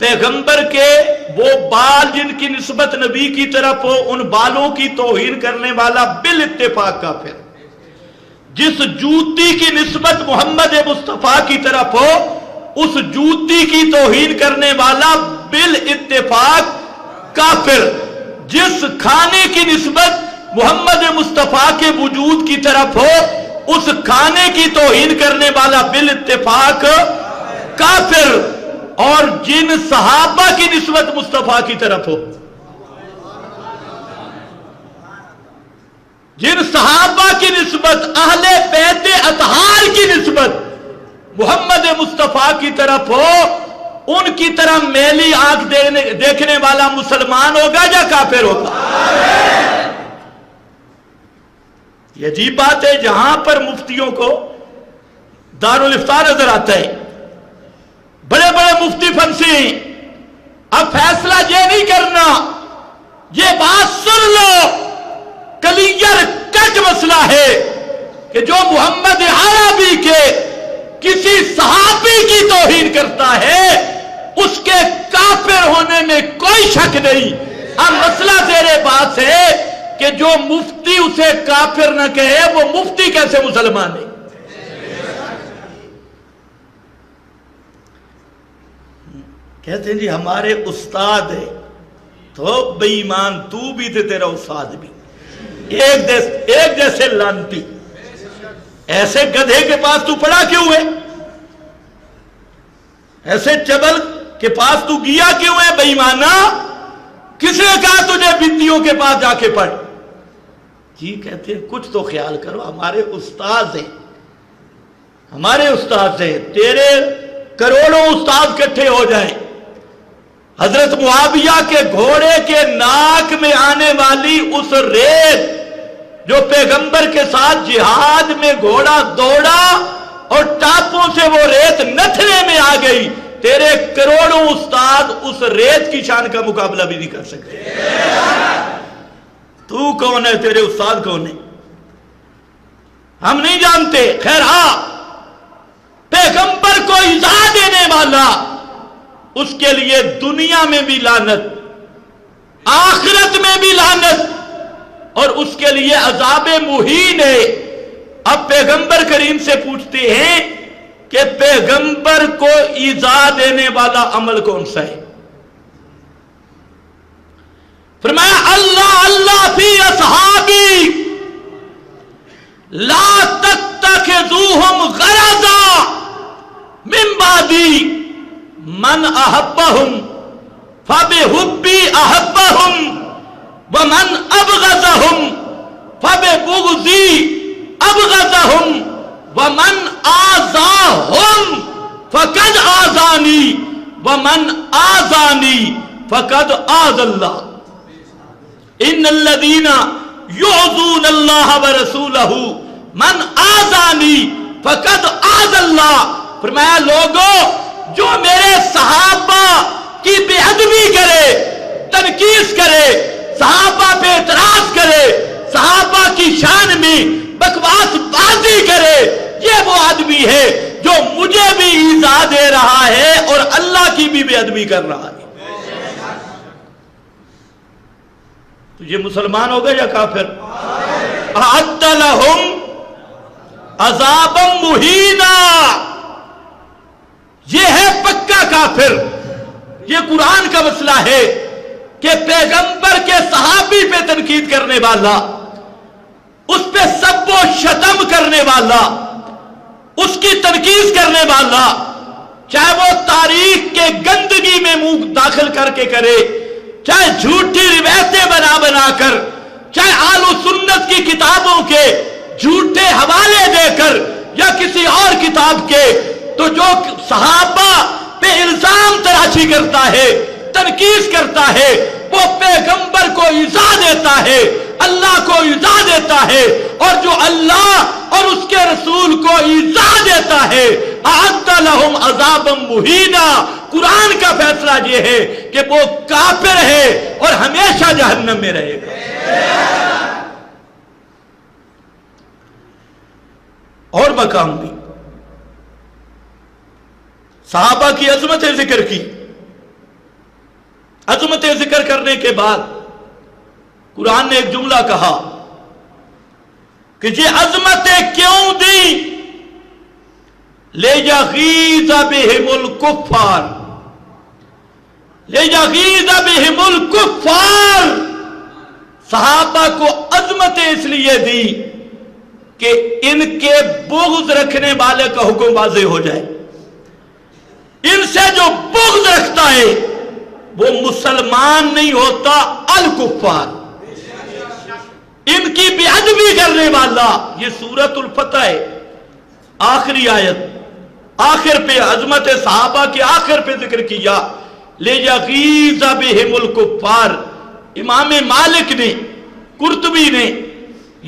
پیغمبر کے وہ بال جن کی نسبت نبی کی طرف ہو، ان بالوں کی توہین کرنے والا بالاتفاق کافر. جس جوتی کی نسبت محمد مصطفیٰ کی طرف ہو، اس جوتی کی توہین کرنے والا بالاتفاق کافر. جس کھانے کی نسبت محمد مصطفیٰ کے وجود کی طرف ہو، اس کھانے کی توہین کرنے والا بالاتفاق کافر. اور جن صحابہ کی نسبت مصطفیٰ کی طرف ہو، جن صحابہ کی نسبت اہل بیت اطہار کی نسبت محمد مصطفیٰ کی طرف ہو، ان کی طرح میلی آنکھ دیکھنے والا مسلمان ہوگا یا کافر ہوگا؟ یہ عجیب بات ہے، جہاں پر مفتیوں کو دارالافتا نظر آتا ہے، بڑے بڑے مفتی پھنسے ہیں. اب فیصلہ یہ نہیں کرنا، یہ بات سن لو، کلیئر کٹ مسئلہ ہے کہ جو محمد عربی کے کسی صحابی کی توہین کرتا ہے اس کے کافر ہونے میں کوئی شک نہیں. اب مسئلہ تیرے پاس ہے کہ جو مفتی اسے کافر نہ کہے، وہ مفتی کیسے مسلمان ہے؟ کہتے ہیں جی ہمارے استاد ہے، تو بے ایمان تو بھی تھے، تیرا استاد بھی ایک جیسے لانتی. ایسے گدھے کے پاس تو پڑا کیوں ہے؟ ایسے چبل کے پاس تو گیا کیوں ہے بے ایمانہ؟ کس نے کہا تجھے بندیوں کے پاس جا کے پڑھ؟ جی کہتے ہیں کچھ تو خیال کرو، ہمارے استاد ہیں، ہمارے استاد ہیں، تیرے کروڑوں استاد اکٹھے ہو جائیں، حضرت معاویہ کے گھوڑے کے ناک میں آنے والی اس ریت جو پیغمبر کے ساتھ جہاد میں گھوڑا دوڑا اور ٹاپوں سے وہ ریت نتھرے میں آ گئی، تیرے کروڑوں استاد اس ریت کی شان کا مقابلہ بھی نہیں کر سکتے۔ تو کون ہے؟ تیرے استاد کون ہے؟ ہم نہیں جانتے۔ خیر ہاں، پیغمبر کو ایذا دینے والا، اس کے لیے دنیا میں بھی لعنت، آخرت میں بھی لعنت، اور اس کے لیے عذاب مہین ہے۔ اب پیغمبر کریم سے پوچھتے ہیں کہ پیغمبر کو ایذا دینے والا عمل کون سا ہے؟ فرمایا اللہ اللہ فی اصحابی لا تتخذوہم غرضا من بعدی من احبہم فبحبی احبہم ومن ابغضہم فببغضی ابغضہم ومن آذاہم فقد آذانی ومن آذانی فقد آذ اللہ ان الذین یعظون اللہ ورسولہ من آذانی فقد آذ اللہ۔ فرمایا لوگوں جو میرے صحابہ کی بے ادبی کرے، تنقیص کرے، صحابہ پہ اعتراض کرے، صحابہ کی شان میں بکواس بازی کرے، یہ وہ آدمی ہے جو مجھے بھی ایذا دے رہا ہے اور اللہ کی بھی بے ادبی کر رہا ہے۔ تو یہ مسلمان ہو گئے یا کافر؟ اعد لہم عذابا مہینا، یہ ہے پکا کافر۔ یہ قرآن کا مسئلہ ہے کہ پیغمبر کے صحابی پہ تنقید کرنے والا، اس پہ سب و شتم کرنے والا، اس کی تنقید کرنے والا، چاہے وہ تاریخ کے گندگی میں منہ داخل کر کے کرے، چاہے جھوٹی روایتیں بنا بنا کر، چاہے آل و سنت کی کتابوں کے جھوٹے حوالے دے کر یا کسی اور کتاب کے، تو جو صحابہ پہ الزام تراشی کرتا ہے، تنقید کرتا ہے، وہ پیغمبر کو ایذا دیتا ہے، اللہ کو ایذا دیتا ہے، اور جو اللہ اور اس کے رسول کو ایذا دیتا ہے اعد لہم عذابا مہینا۔ قرآن کا فیصلہ یہ ہے کہ وہ کافر ہے اور ہمیشہ جہنم میں رہے گا۔ اور مقام بھی صحابہ کی عظمت ذکر کی، عظمت ذکر کرنے کے بعد قرآن نے ایک جملہ کہا کہ یہ عظمتیں کیوں دی؟ لِيَغِيظَ بِهِمُ الْكُفَّارِ، لِيَغِيظَ بِهِمُ الْكُفَّارِ۔ صحابہ کو عظمتیں اس لیے دی کہ ان کے بغض رکھنے والے کا حکم واضح ہو جائے۔ ان سے جو بغض رکھتا ہے وہ مسلمان نہیں ہوتا، الکفار، ان کی بے ادبی کرنے والا۔ یہ سورۃ الفتح ہے، آخری آیت، آخر پہ عظمت صحابہ کے آخر پہ ذکر کیا، لِيَغِيظَ بِهِمُ الْكُفَّارِ۔ امام مالک نے، قرطبی نے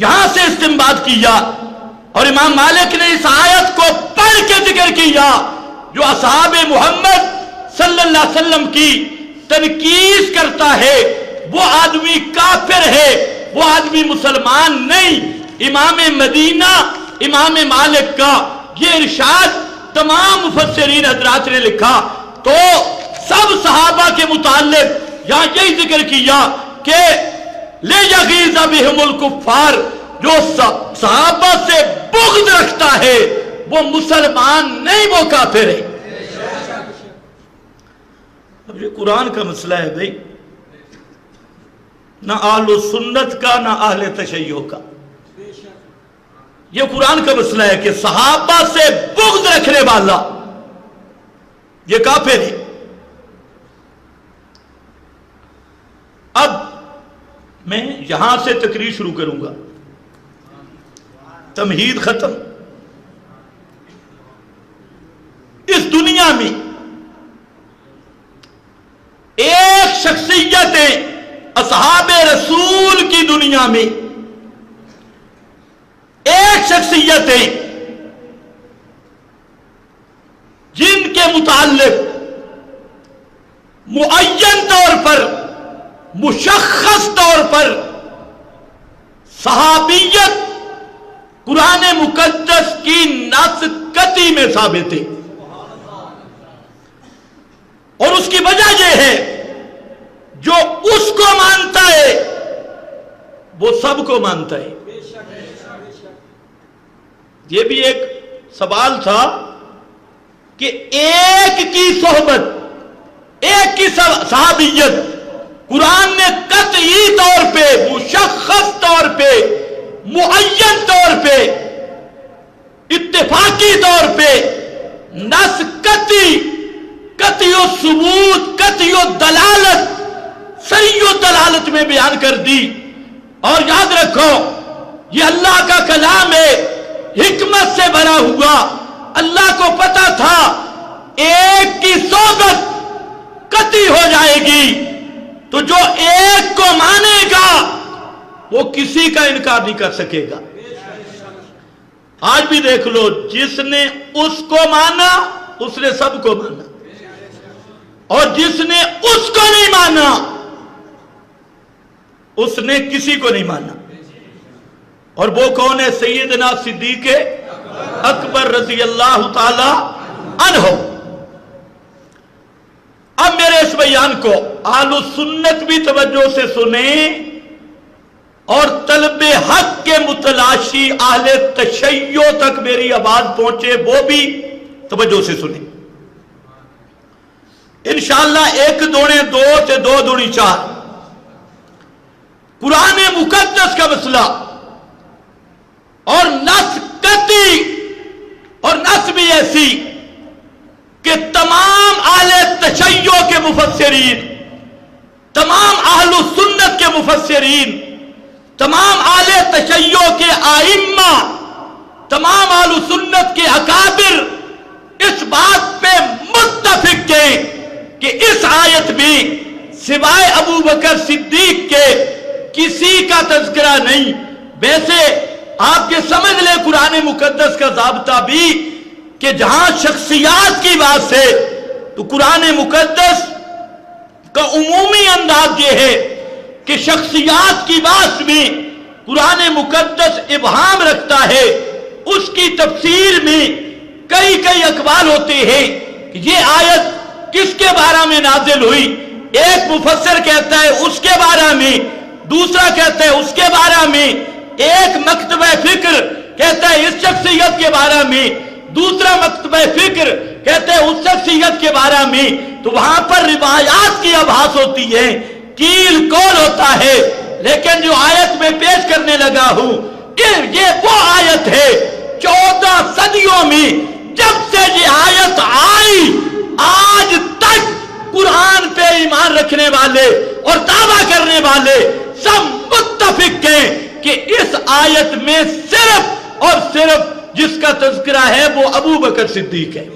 یہاں سے استنباط کیا، اور امام مالک نے اس آیت کو پڑھ کے ذکر کیا، جو اصحاب محمد صلی اللہ علیہ وسلم کی تنقید کرتا ہے وہ آدمی کافر ہے، وہ آدمی مسلمان نہیں۔ امام مدینہ امام مالک کا یہ ارشاد تمام مفسرین حضرات نے لکھا، تو سب صحابہ کے متعلق یہاں یہی ذکر کیا کہ لِيَغِيظَ بِهِمُ الْكُفَّارِ، جو صحابہ سے بغض رکھتا ہے وہ مسلمان نہیں، وہ کافر ہے۔ اب یہ قرآن کا مسئلہ ہے بھائی، نہ اہل سنت کا نہ اہل تشیع کا، یہ قرآن کا مسئلہ ہے کہ صحابہ سے بغض رکھنے والا یہ کافر ہے۔ اب میں یہاں سے تقریر شروع کروں گا، تمہید ختم۔ اس دنیا میں ایک شخصیت اصحاب رسول کی دنیا میں ایک شخصیت جن کے متعلق معین طور پر، مشخص طور پر صحابیت قرآن مقدس کی نص قطعی میں ثابت ہے، اور اس کی وجہ یہ ہے جو اس کو مانتا ہے وہ سب کو مانتا ہے۔ یہ بھی ایک سوال تھا کہ ایک کی صحبت، ایک کی صحابیت قرآن نے قطعی طور پہ، مشخص طور پہ، معین طور پہ، اتفاقی طور پہ نص قطعی و ثبوت، قطعی و دلالت، صریح و دلالت میں بیان کر دی۔ اور یاد رکھو یہ اللہ کا کلام ہے، حکمت سے بھرا ہوا۔ اللہ کو پتا تھا ایک کی صحبت قطعی ہو جائے گی تو جو ایک کو مانے گا وہ کسی کا انکار نہیں کر سکے گا۔ آج بھی دیکھ لو، جس نے اس کو مانا اس نے سب کو مانا، اور جس نے اس کو نہیں مانا اس نے کسی کو نہیں مانا۔ اور وہ کون ہے؟ سیدنا صدیق اکبر رضی اللہ تعالی عنہ۔ اب میرے اس بیان کو اہل سنت بھی توجہ سے سنیں، اور طلب حق کے متلاشی اہل تشیع تک میری آواز پہنچے وہ بھی توجہ سے سنیں۔ انشاءاللہ ایک دونے دو سے دو دونی چار، قرآن مقدس کا مسئلہ اور نص قطعی، اور نص بھی ایسی کہ تمام اہل تشیع کے مفسرین، تمام اہل سنت کے مفسرین، تمام اہل تشیع کے ائمہ، تمام اہل سنت کے اکابر اس بات پہ متفق ہیں کہ اس آیت میں سوائے ابو بکر صدیق کے کسی کا تذکرہ نہیں۔ ویسے آپ کے سمجھ لیں قرآن مقدس کا ضابطہ بھی کہ جہاں شخصیات کی بات ہے تو قرآن مقدس کا عمومی انداز یہ ہے کہ شخصیات کی بات میں قرآن مقدس ابہام رکھتا ہے۔ اس کی تفسیر میں کئی اقوال ہوتے ہیں کہ یہ آیت کس کے بارے میں نازل ہوئی۔ ایک مفسر کہتا ہے اس کے بارے میں، دوسرا کہتا ہے اس کے بارے میں، ایک مکتبہ فکر کہتا ہے اس شخصیت کے بارے میں، دوسرا مکتبہ فکر کہتے ہیں اس شخصیت کے بارے میں۔ تو وہاں پر روایات کی آبھاس ہوتی ہے، کیل کول ہوتا ہے۔ لیکن جو آیت میں پیش کرنے لگا ہوں کہ یہ وہ آیت ہے 14 صدیوں میں جب سے یہ آیت آئی آج تک قرآن پہ ایمان رکھنے والے اور دعویٰ کرنے والے سب متفق ہیں کہ اس آیت میں صرف اور صرف جس کا تذکرہ ہے وہ ابو بکر صدیق ہے۔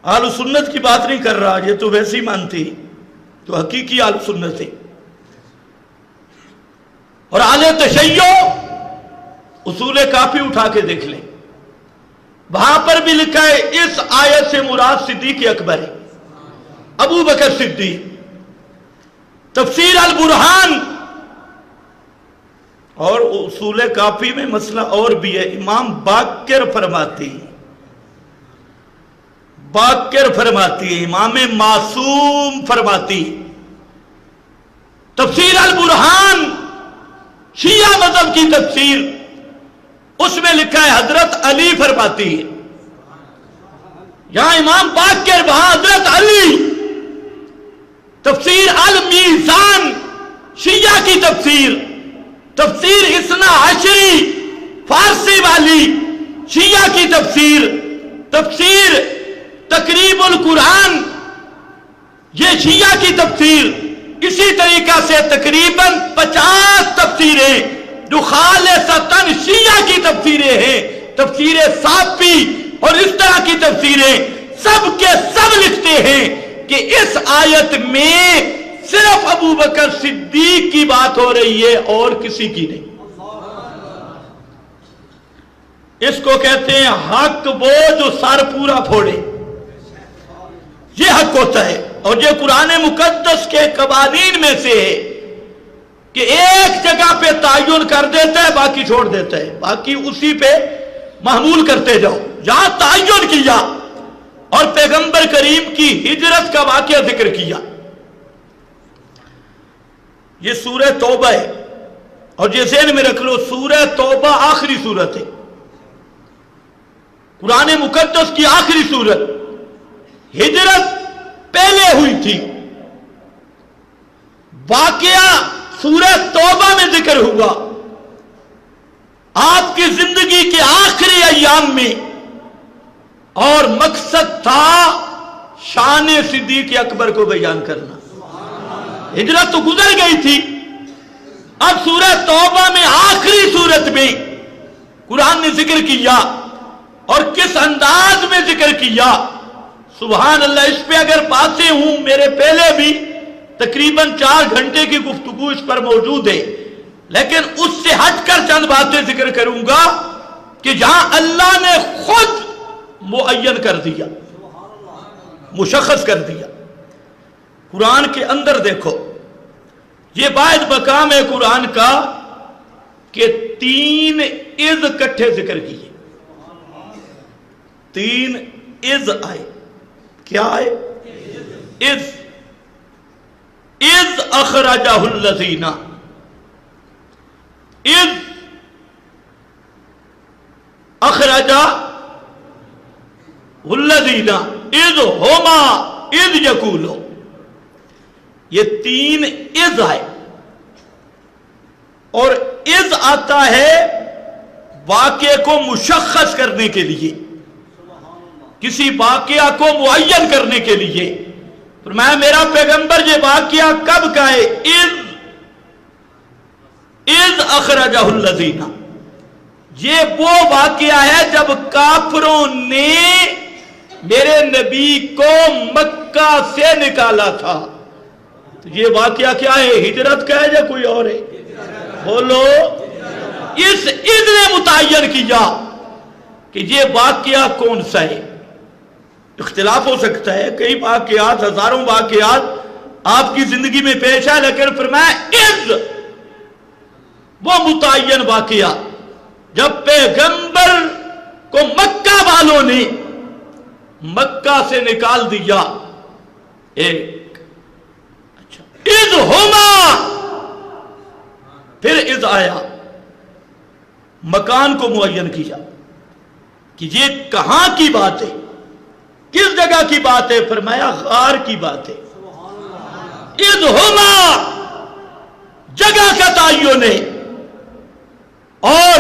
اہل سنت کی بات نہیں کر رہا، یہ تو ویسے ہی مانتی تو حقیقی اہل سنت ہے۔ اور اہل تشیع اصول کافی اٹھا کے دیکھ لیں، وہاں پر بھی لکھا ہے اس آیت سے مراد صدیق اکبر ہے، ابو بکر صدیق۔ تفسیر البرہان اور اصول کافی میں مسئلہ اور بھی ہے، امام باقر فرماتی ہے، امام معصوم فرماتی ہے۔ تفسیر البرہان شیعہ مذہب کی تفسیر، اس میں لکھا ہے حضرت علی فرماتی ہے، یہاں امام باقر وہاں حضرت علی۔ تفسیر المیزان شیعہ کی تفسیر اثنا عشری فارسی والی شیعہ کی تفسیر تقریب القرآن یہ شیعہ کی تفسیر، اسی طریقہ سے تقریباً 50 تفسیریں جو خالصتاً شیعہ کی تفسیریں ہیں، تفسیر صافی اور اس طرح کی تفسیریں، سب کے سب لکھتے ہیں کہ اس آیت میں صرف ابو بکر صدیق کی بات ہو رہی ہے اور کسی کی نہیں۔ اس کو کہتے ہیں حق وہ جو سر پورا پھوڑے، یہ حق ہوتا ہے۔ اور یہ قرآن مقدس کے قوانین میں سے ہے کہ ایک جگہ پہ تعین کر دیتا ہے، باقی چھوڑ دیتا ہے، باقی اسی پہ محمول کرتے جاؤ۔ جہاں تعین کیا اور پیغمبر کریم کی ہجرت کا واقعہ ذکر کیا، یہ سورہ توبہ ہے، اور یہ ذہن میں رکھ لو سورہ توبہ آخری سورت ہے، قرآن مقدس کی آخری سورت۔ ہجرت پہلے ہوئی تھی، واقعہ سورہ توبہ میں ذکر ہوا، آپ کی زندگی کے آخری ایام میں، اور مقصد تھا شان صدیق اکبر کو بیان کرنا۔ ہجرت تو گزر گئی تھی، اب سورہ توبہ میں آخری سورت میں قرآن نے ذکر کیا، اور کس انداز میں ذکر کیا، سبحان اللہ۔ اس پہ اگر باتیں ہوں، میرے پہلے بھی تقریباً 4 گھنٹے کی گفتگو اس پر موجود ہے، لیکن اس سے ہٹ کر چند باتیں ذکر کروں گا کہ جہاں اللہ نے خود معین کر دیا، مشخص کر دیا۔ قرآن کے اندر دیکھو، یہ باعث مقام ہے قرآن کا کہ 3 اذ کٹھے ذکر کیے، 3 اذ آئے۔ کیا آئے؟ اذ اخرجہ الذین، اذ اخرجہ الذین اذ ہما اذ یقولو، یہ 3 اذ آئے۔ اور اذ آتا ہے واقعے کو مشخص کرنے کے لیے، کسی واقعہ کو معین کرنے کے لیے۔ فرمایا میرا پیغمبر یہ واقعہ کب کا ہے؟ اذ اخرجہ الذین، یہ وہ واقعہ ہے جب کافروں نے میرے نبی کو مکہ سے نکالا تھا۔ تو یہ واقعہ کیا ہے؟ ہجرت کا ہے یا کوئی اور ہے؟ بولو۔ اس اذ نے متعین کیا کہ یہ واقعہ کون سا ہے۔ اختلاف ہو سکتا ہے، کئی واقعات، ہزاروں واقعات آپ کی زندگی میں پیش ہے، لیکن فرمایا اذ، وہ متعین واقعہ جب پیغمبر کو مکہ والوں نے مکہ سے نکال دیا۔ ایک اچھا، اذ ہما، پھر اذ آیا، مکان کو معین کیا کہ یہ کہاں کی بات ہے، کس جگہ کی بات ہے؟ فرمایا غار کی بات ہے۔ اذ ہما، جگہ کا تعین ہے۔ اور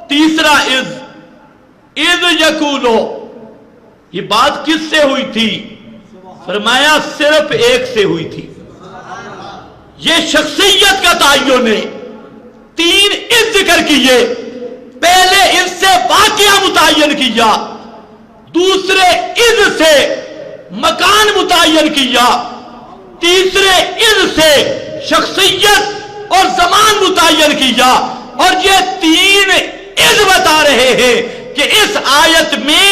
تیسرا اذ یقولو، یہ بات کس سے ہوئی تھی؟ فرمایا صرف ایک سے ہوئی تھی۔ یہ شخصیت کا تعین ہے۔ 3 اذ ذکر کیے، پہلے اذ سے واقعہ متعین کیا، دوسرے اذ سے مکان متعین کیا، تیسرے اذ سے شخصیت اور زمان متعین کیا، اور یہ 3 اذ بتا رہے ہیں کہ اس آیت میں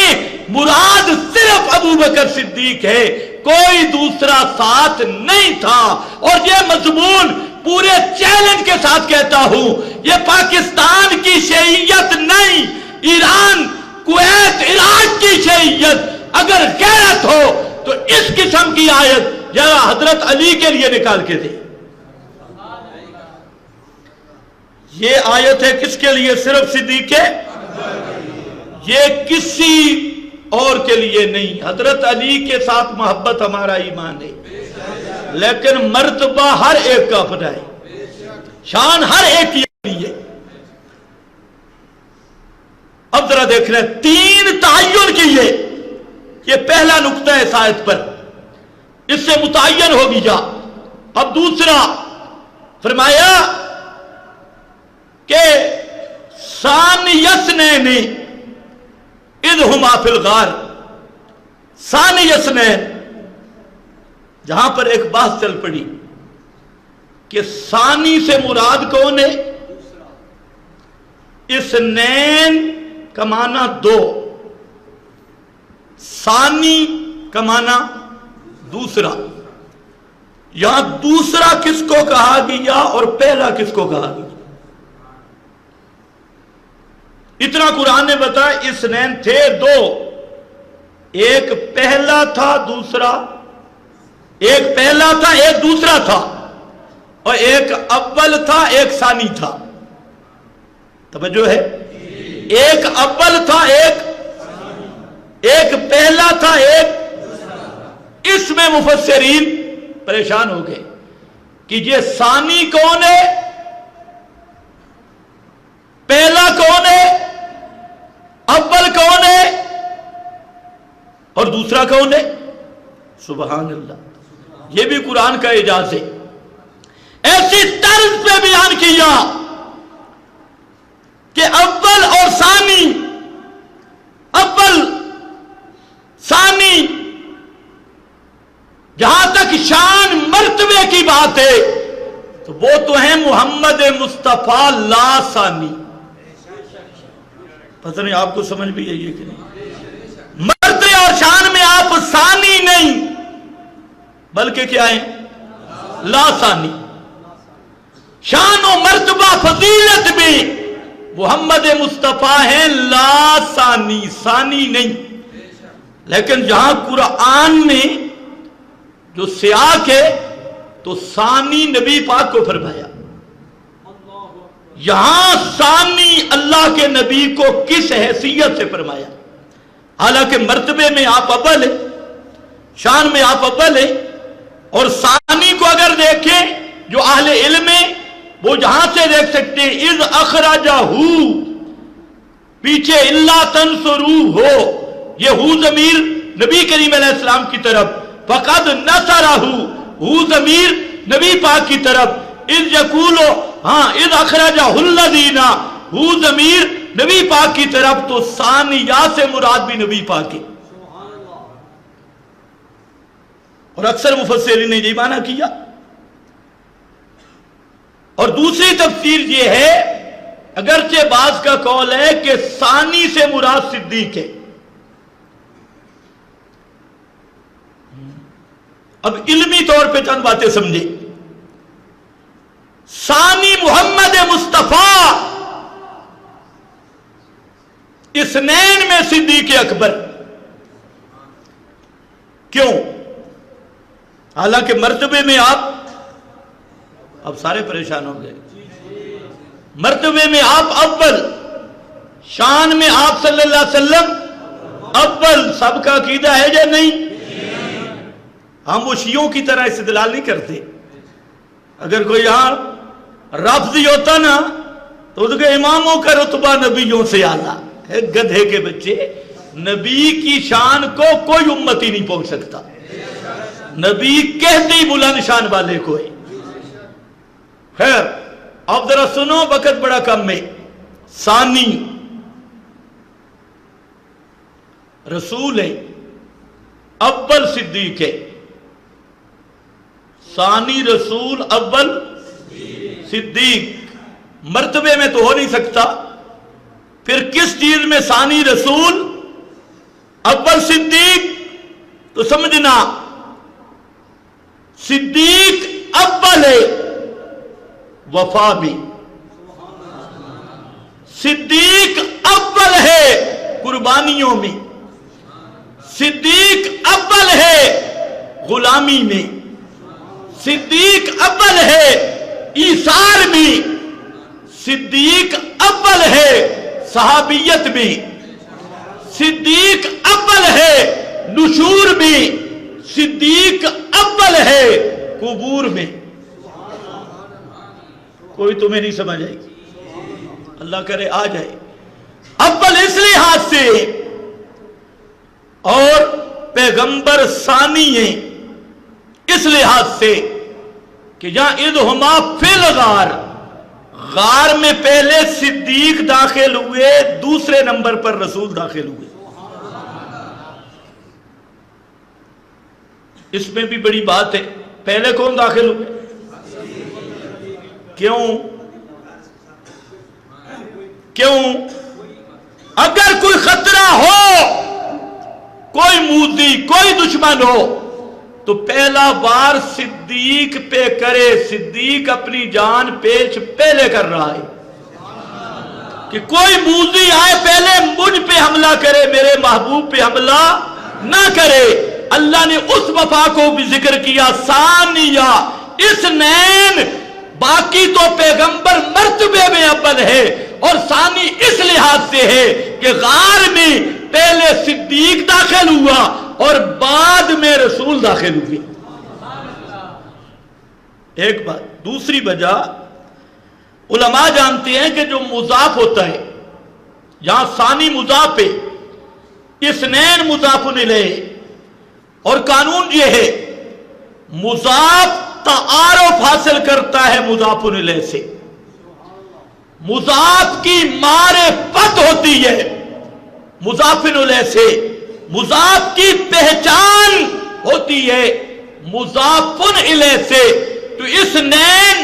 مراد صرف ابو بکر صدیق ہے، کوئی دوسرا ساتھ نہیں تھا۔ اور یہ مضمون پورے چیلنج کے ساتھ کہتا ہوں، یہ پاکستان کی شیعیت نہیں، ایران، کویت، عراق کی شیعیت اگر غیرت ہو تو اس قسم کی آیت ذرا حضرت علی کے لیے نکال کے دے۔ یہ آیت ہے کس کے لیے؟ صرف صدیق ہے، یہ کسی اور کے لیے نہیں۔ حضرت علی کے ساتھ محبت ہمارا ایمان ہے، لیکن مرتبہ ہر ایک کا اپنا ہے، شان ہر ایک کی اپنی ہے۔ اب ذرا دیکھ رہے 3 تعین کیے، یہ پہلا نقطہ ہے اس آیت پر۔ اس سے متعین ہو گیا۔ اب دوسرا فرمایا کہ ثانی اثنین اذ ہما فی الغار، ثانی اثنین، جہاں پر ایک بحث چل پڑی کہ ثانی سے مراد کون ہے؟ اثنین کا معنی دو، ثانی کا معنی دوسرا۔ یہاں دوسرا کس کو کہا گیا اور پہلا کس کو کہا گیا؟ اتنا قرآن نے بتایا اثنین تھے دو، ایک پہلا تھا دوسرا، ایک پہلا تھا ایک دوسرا تھا، اور ایک اول تھا ایک ثانی تھا۔ توجہ ہے؟ ایک اول تھا ایک پہلا تھا ایک، اس میں مفسرین پریشان ہو گئے کہ یہ ثانی کون ہے، پہلا کون ہے، اول کون ہے اور دوسرا کون ہے؟ سبحان اللہ، یہ بھی قرآن کا اعجاز ہے۔ ایسی طرز پہ بیان کیا کہ اول اور ثانی، اول ثانی، جہاں تک شان مرتبے کی بات ہے تو وہ تو ہیں محمد مصطفیٰ لا ثانی۔ پتہ نہیں آپ کو سمجھ بھی ہے یہ کہ نہیں؟ مرتبے اور شان میں آپ ثانی نہیں بلکہ کیا ہیں؟ لا ثانی۔ شان و مرتبہ فضیلت بھی محمد مصطفیٰ ہیں لا ثانی، ثانی نہیں۔ لیکن جہاں قرآن نے جو سیاق ہے تو ثانی نبی پاک کو فرمایا، یہاں ثانی اللہ کے نبی کو کس حیثیت سے فرمایا؟ حالانکہ مرتبے میں آپ اول ہیں، شان میں آپ اول ہیں، اور ثانی کو اگر دیکھیں جو اہل علم ہیں وہ جہاں سے دیکھ سکتے ہیں، اذ اخرجہ، پیچھے الا تنصروہ ہو، یہ ہو ضمیر نبی کریم علیہ السلام کی طرف، فقد نصرہ، ہو ضمیر نبی پاک کی طرف، اذ یقولو، اذ اخرجہ الذین، ہو ضمیر نبی پاک کی طرف، تو ثانیہ سے مراد بھی نبی پاک ہے۔ اور اکثر مفسرین نے یہ معنی کیا۔ اور دوسری تفسیر یہ ہے، اگرچہ بعض کا قول ہے کہ ثانی سے مراد صدیق ہے۔ اب علمی طور پہ چند باتیں سمجھے۔ ثانی محمد مصطفیٰ، اثنین میں صدیق اکبر، کیوں؟ حالانکہ مرتبے میں آپ، اب سارے پریشان ہو گئے، مرتبے میں آپ اول، شان میں آپ صلی اللہ علیہ وسلم اول، سب کا عقیدہ ہے یا نہیں؟ ہم وہ شیعوں کی طرح استدلال نہیں کرتے۔ اگر کوئی یہاں رافضی ہوتا نا تو اس کے اماموں کا رتبہ نبیوں سے اعلیٰ ہے، گدھے کے بچے، نبی کی شان کو کوئی امتی نہیں پہنچ سکتا، نبی کہتی بلند شان والے کو ہے۔ خیر، اب ذرا سنو، وقت بڑا کم ہے۔ ثانی رسول ہے، اول صدیق ہے۔ ثانی رسول، اول صدیق، مرتبے میں تو ہو نہیں سکتا، پھر کس چیز میں ثانی رسول اول صدیق؟ تو سمجھنا صدیق اول ہے وفا بھی، صدیق اول ہے قربانیوں میں، صدیق اول ہے غلامی میں، صدیق اول ہے ایثار میں، صدیق اول ہے صحابیت میں، صدیق اول ہے نشور میں، صدیق اول ہے قبور میں۔ کوئی تمہیں نہیں سمجھ آئے گی، اللہ کرے آ جائے۔ اول اس لحاظ سے، اور پیغمبر ثانی ہیں، اس لحاظ سے کہ جہاں اذہما فی الغار، غار میں پہلے صدیق داخل ہوئے، دوسرے نمبر پر رسول داخل ہوئے. اس میں بھی بڑی بات ہے، پہلے کون داخل ہوئے؟ کیوں؟ اگر کوئی خطرہ ہو، کوئی مودی، کوئی دشمن ہو، تو پہلا وار صدیق پہ کرے. صدیق اپنی جان پیش پہلے کر رہا ہے کہ کوئی مودی آئے پہلے مجھ پہ حملہ کرے، میرے محبوب پہ حملہ نہ کرے. اللہ نے اس وفا کو بھی ذکر کیا. ثانیہ اثنین، باقی تو پیغمبر مرتبے میں اول ہے، اور ثانی اس لحاظ سے ہے کہ غار میں پہلے صدیق داخل ہوا اور بعد میں رسول داخل ہوئے. ایک بات. دوسری وجہ، علماء جانتے ہیں کہ جو مضاف ہوتا ہے، یہاں ثانی مضاف ہے، اثنین مضاف الیہ، اور قانون یہ ہے مضاف تعارف حاصل کرتا ہے مضاف الیہ سے. مضاف کی معرفت ہوتی ہے مضاف الیہ سے، مضاف کی پہچان ہوتی ہے مضاف الیہ سے. تو اثنین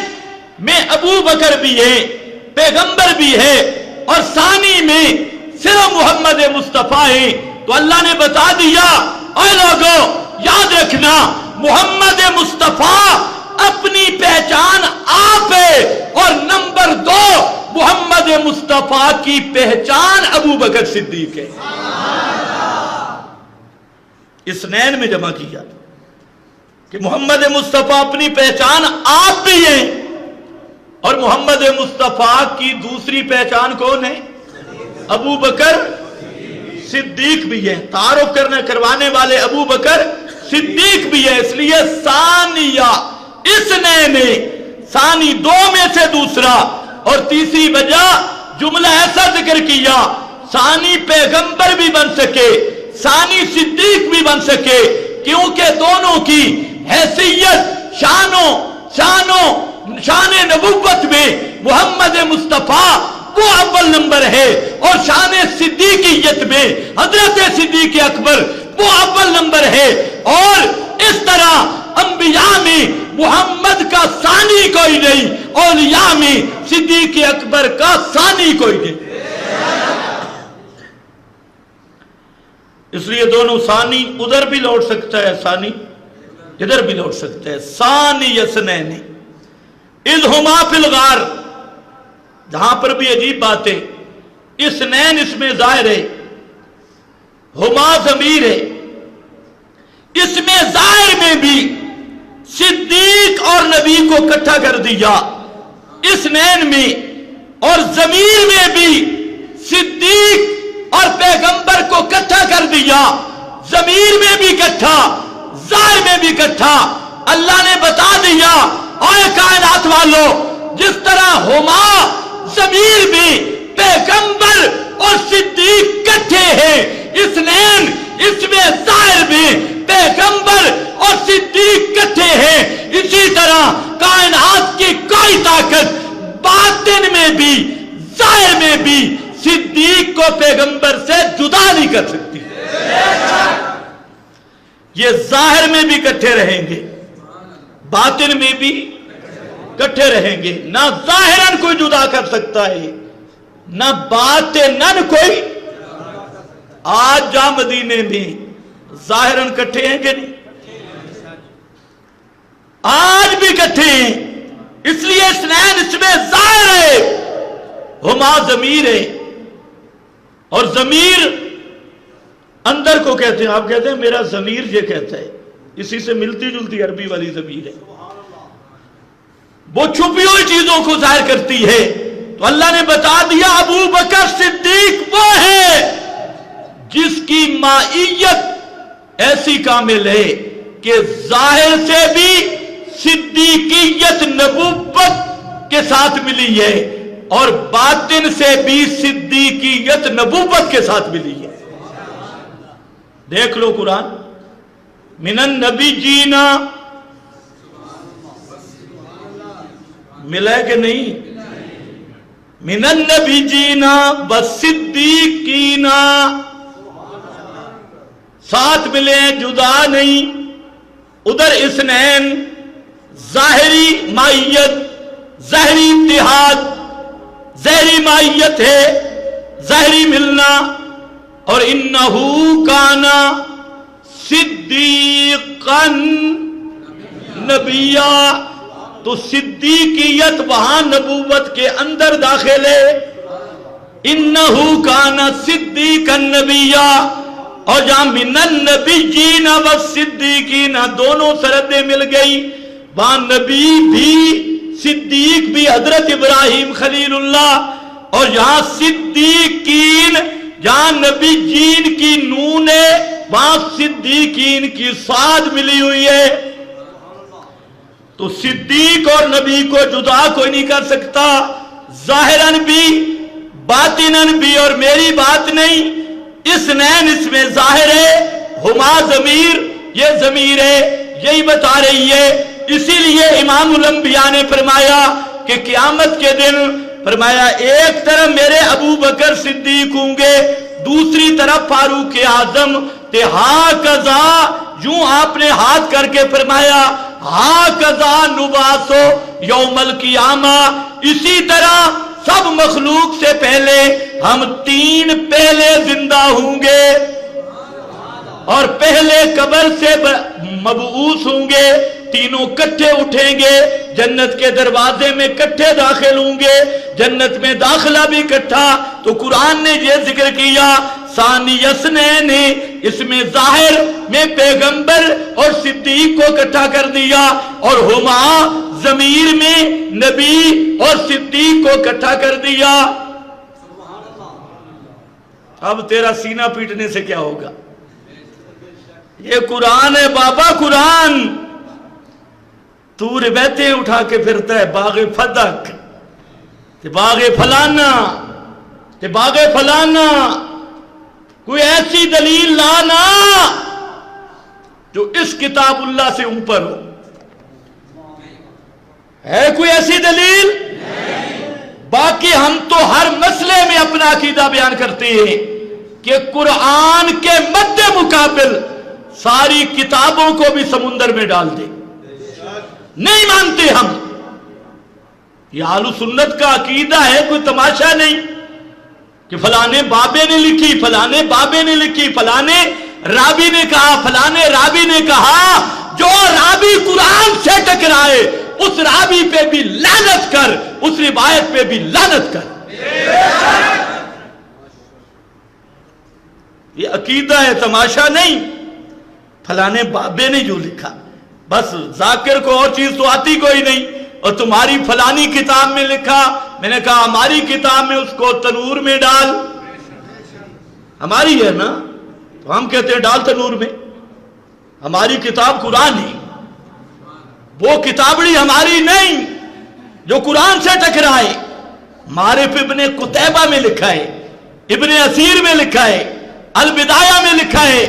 میں ابو بکر بھی ہے، پیغمبر بھی ہے، اور ثانی میں صرف محمد مصطفیٰ ہے. تو اللہ نے بتا دیا، اے لوگوں یاد رکھنا، محمد مصطفیٰ اپنی پہچان آپ ہے، اور نمبر 2 محمد مصطفیٰ کی پہچان ابو بکر صدیق ہے. اثنین میں جمع کیا کہ محمد مصطفیٰ اپنی پہچان آپ بھی ہیں، اور محمد مصطفیٰ کی دوسری پہچان کون ہے؟ ابو بکر صدیق بھی ہے. تعارف کروانے والے ابو بکر صدیق بھی ہے. اس لیے ثانیہ اثنین، ثانی 2 میں سے دوسرا. اور تیسری وجہ جملہ ایسا ذکر کیا، ثانی پیغمبر بھی بن سکے، ثانی صدیق بھی بن سکے، کیونکہ دونوں کی حیثیت شان نبوت میں محمد مصطفیٰ وہ اول نمبر ہے، اور شان صدیقیت میں حضرت صدیق اکبر وہ اول نمبر ہے. اور اس طرح انبیاء میں محمد کا ثانی کوئی نہیں، اولیاء میں صدیق اکبر کا ثانی کوئی نہیں. اس لیے دونوں ثانی ادھر بھی لوٹ سکتا ہے، ثانی ادھر بھی لوٹ سکتا ہے. ثانی اثنین اذ ہما فی الغار، جہاں پر بھی عجیب بات ہے، اثنین اس میں ظاہر ہے، ہما ضمیر ہے. اس میں ظاہر میں بھی صدیق اور نبی کو اکٹھا کر دیا اثنین میں، اور ضمیر میں بھی صدیق اور پیغمبر کو اکٹھا کر دیا. ضمیر میں بھی اکٹھا، ظاہر میں بھی اکٹھا. اللہ نے بتا دیا، اے کائنات والو، جس طرح ہما ضمیر میں پیغمبر اور صدیق اکٹھے ہیں، اثنین اس میں ظاہر میں پیغمبر اور صدیق اکٹھے ہیں، اسی طرح کائنات کی کوئی طاقت باطن میں بھی ظاہر میں بھی صدیق کو پیغمبر سے جدا نہیں کر سکتی. یہ ظاہر میں بھی اکٹھے رہیں گے، باطن میں بھی اکٹھے رہیں گے. نہ ظاہراً کوئی جدا کر سکتا ہے، نہ باطناً کوئی. آج جا مدینے میں ظاہراً اکٹھے ہیں کہ نہیں؟ آج بھی اکٹھے ہیں. اس لیے اثنین اس میں ظاہر ہے، ہما ضمیر ہے، اور ضمیر اندر کو کہتے ہیں. آپ کہتے ہیں میرا ضمیر یہ کہتا ہے، اسی سے ملتی جلتی عربی والی ضمیر ہے، وہ چھپی ہوئی چیزوں کو ظاہر کرتی ہے. تو اللہ نے بتا دیا ابو بکر صدیق وہ ہے جس کی مائیت ایسی کامل ہے کہ ظاہر سے بھی صدیقیت نبوت کے ساتھ ملی ہے، اور باطن سے بھی صدیقیت نبوت کے ساتھ ملی ہے. دیکھ لو قرآن، من النبیین ملا ہے کہ نہیں؟ من النبیین والصدیقین، ساتھ ملے جدا نہیں. ادھر اثنین ظاہری مائیت، ظاہری اتحاد، ظاہری مائیت ہے، ظاہری ملنا. اور انہو کانا صدیقا نبیا، تو صدیقیت وہاں نبوت کے اندر داخل ہے. انہو کانا صدیقا نبیا، اور جہاں من النبیین والصدیقین دونوں سرحدیں مل گئی، وہاں نبی بھی صدیق بھی حضرت ابراہیم خلیل اللہ، اور یہاں صدیقین جہاں نبی جین کی نون ہے وہاں صدیقین کی صاد ملی ہوئی ہے. تو صدیق اور نبی کو جدا کوئی نہیں کر سکتا، ظاہراً بھی باطناً بھی. اور میری بات نہیں، اثنین اس میں ظاہر ہے، ہما ضمیر یہ ضمیر ہے، یہی بتا رہی ہے. اسی لیے امام الانبیاء نے فرمایا کہ قیامت کے دن فرمایا ایک طرف میرے ابو بکر صدیق ہوں گے، دوسری طرف فاروق اعظم. ہاں کذا، یوں آپ نے ہاتھ کر کے فرمایا ہاں کذا نباسو یوم القیامہ، اسی طرح سب مخلوق سے پہلے ہم تین پہلے زندہ ہوں گے اور پہلے قبر سے مبعوث ہوں گے. تینوں کٹھے اٹھیں گے، جنت کے دروازے میں کٹھے داخل ہوں گے، جنت میں داخلہ بھی کٹھا. تو قرآن نے یہ ذکر کیا ثانی اثنین، اس میں ظاہر میں پیغمبر اور صدیق کو کٹھا کر دیا، اور ہما ضمیر میں نبی اور صدیق کو کٹھا کر دیا. اب تیرا سینہ پیٹنے سے کیا ہوگا؟ یہ قرآن ہے بابا، قرآن. تو روایتیں اٹھا کے پھرتا ہے، باغ فدق تے باغ فلانا تے باغ فلانا. کوئی ایسی دلیل لانا جو اس کتاب اللہ سے اوپر ہو. ہے کوئی ایسی دلیل؟ باقی ہم تو ہر مسئلے میں اپنا عقیدہ بیان کرتے ہیں کہ قرآن کے مد مقابل ساری کتابوں کو بھی سمندر میں ڈال دے. نہیں مانتے ہم. یہ اہل سنت کا عقیدہ ہے، کوئی تماشا نہیں کہ فلانے بابے نے لکھی، فلانے بابے نے لکھی، فلانے رابی نے کہا، فلانے رابی نے کہا. جو رابی قرآن سے ٹکرائے اس رابی پہ بھی لعنت کر، اس روایت پہ بھی لعنت کر. یہ عقیدہ ہے، تماشا نہیں. فلانے بابے نے جو لکھا، بس ذاکر کو اور چیز تو آتی کوئی نہیں. اور تمہاری فلانی کتاب میں لکھا، میں نے کہا ہماری کتاب میں اس کو تنور میں ڈال. ہماری ہے نا، تو ہم کہتے ہیں ڈال تنور میں. ہماری کتاب قرآن ہے، وہ کتابڑی ہماری نہیں جو قرآن سے ٹکرائے. معرف ابن قتیبہ میں لکھا ہے، ابن اسیر میں لکھا ہے، البدایہ میں لکھا ہے.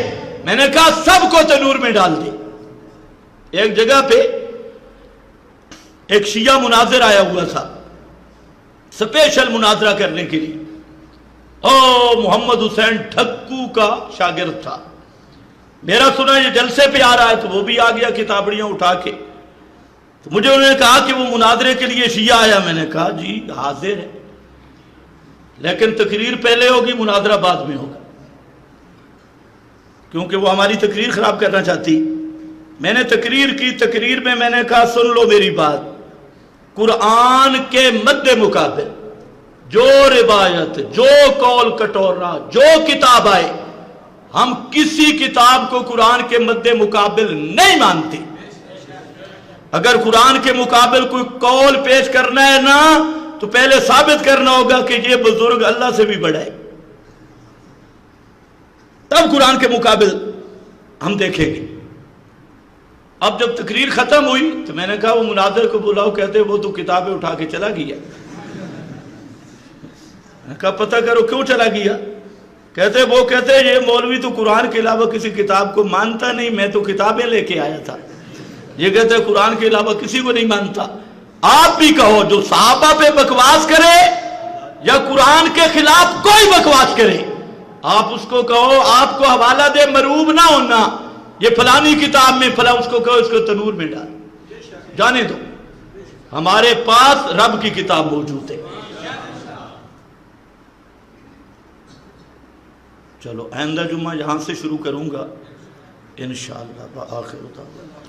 میں نے کہا سب کو تنور میں ڈال دے. ایک جگہ پہ ایک شیعہ مناظر آیا ہوا تھا سپیشل مناظرہ کرنے کے لیے. محمد حسین ٹھکو کا شاگرد تھا. میرا سنا یہ جلسے پہ آ رہا ہے، تو وہ بھی آ گیا کتابڑیاں اٹھا کے. تو مجھے انہوں نے کہا کہ وہ مناظرے کے لیے شیعہ آیا. میں نے کہا جی حاضر ہے، لیکن تقریر پہلے ہوگی، مناظرہ بعد میں ہوگا، کیونکہ وہ ہماری تقریر خراب کرنا چاہتی. میں نے تقریر کی، تقریر میں میں نے کہا سن لو میری بات، قرآن کے مد مقابل جو روایت، جو قول کٹورا، جو کتاب آئے، ہم کسی کتاب کو قرآن کے مد مقابل نہیں مانتے. اگر قرآن کے مقابل کوئی قول پیش کرنا ہے نا، تو پہلے ثابت کرنا ہوگا کہ یہ بزرگ اللہ سے بھی بڑا ہے، تب قرآن کے مقابل ہم دیکھیں گے. اب جب تقریر ختم ہوئی تو میں نے کہا وہ مناظر کو بلاؤ. کہتے وہ تو کتابیں اٹھا کے چلا گیا. میں نے کہا پتہ کرو کیوں چلا گیا. کہتے یہ مولوی تو قرآن کے علاوہ کسی کتاب کو مانتا نہیں، میں تو کتابیں لے کے آیا تھا. یہ کہتے قرآن کے علاوہ کسی کو نہیں مانتا. آپ بھی کہو جو صحابہ پہ بکواس کرے یا قرآن کے خلاف کوئی بکواس کرے، آپ اس کو کہو، آپ کو حوالہ دے، مروب نہ ہونا، یہ فلانی کتاب میں فلاں، اس کو کہو اس کو تنور میں ڈال، جانے دو، ہمارے پاس رب کی کتاب موجود ہے۔ چلو آئندہ جمعہ یہاں سے شروع کروں گا انشاءاللہ۔ بآخر دعوانا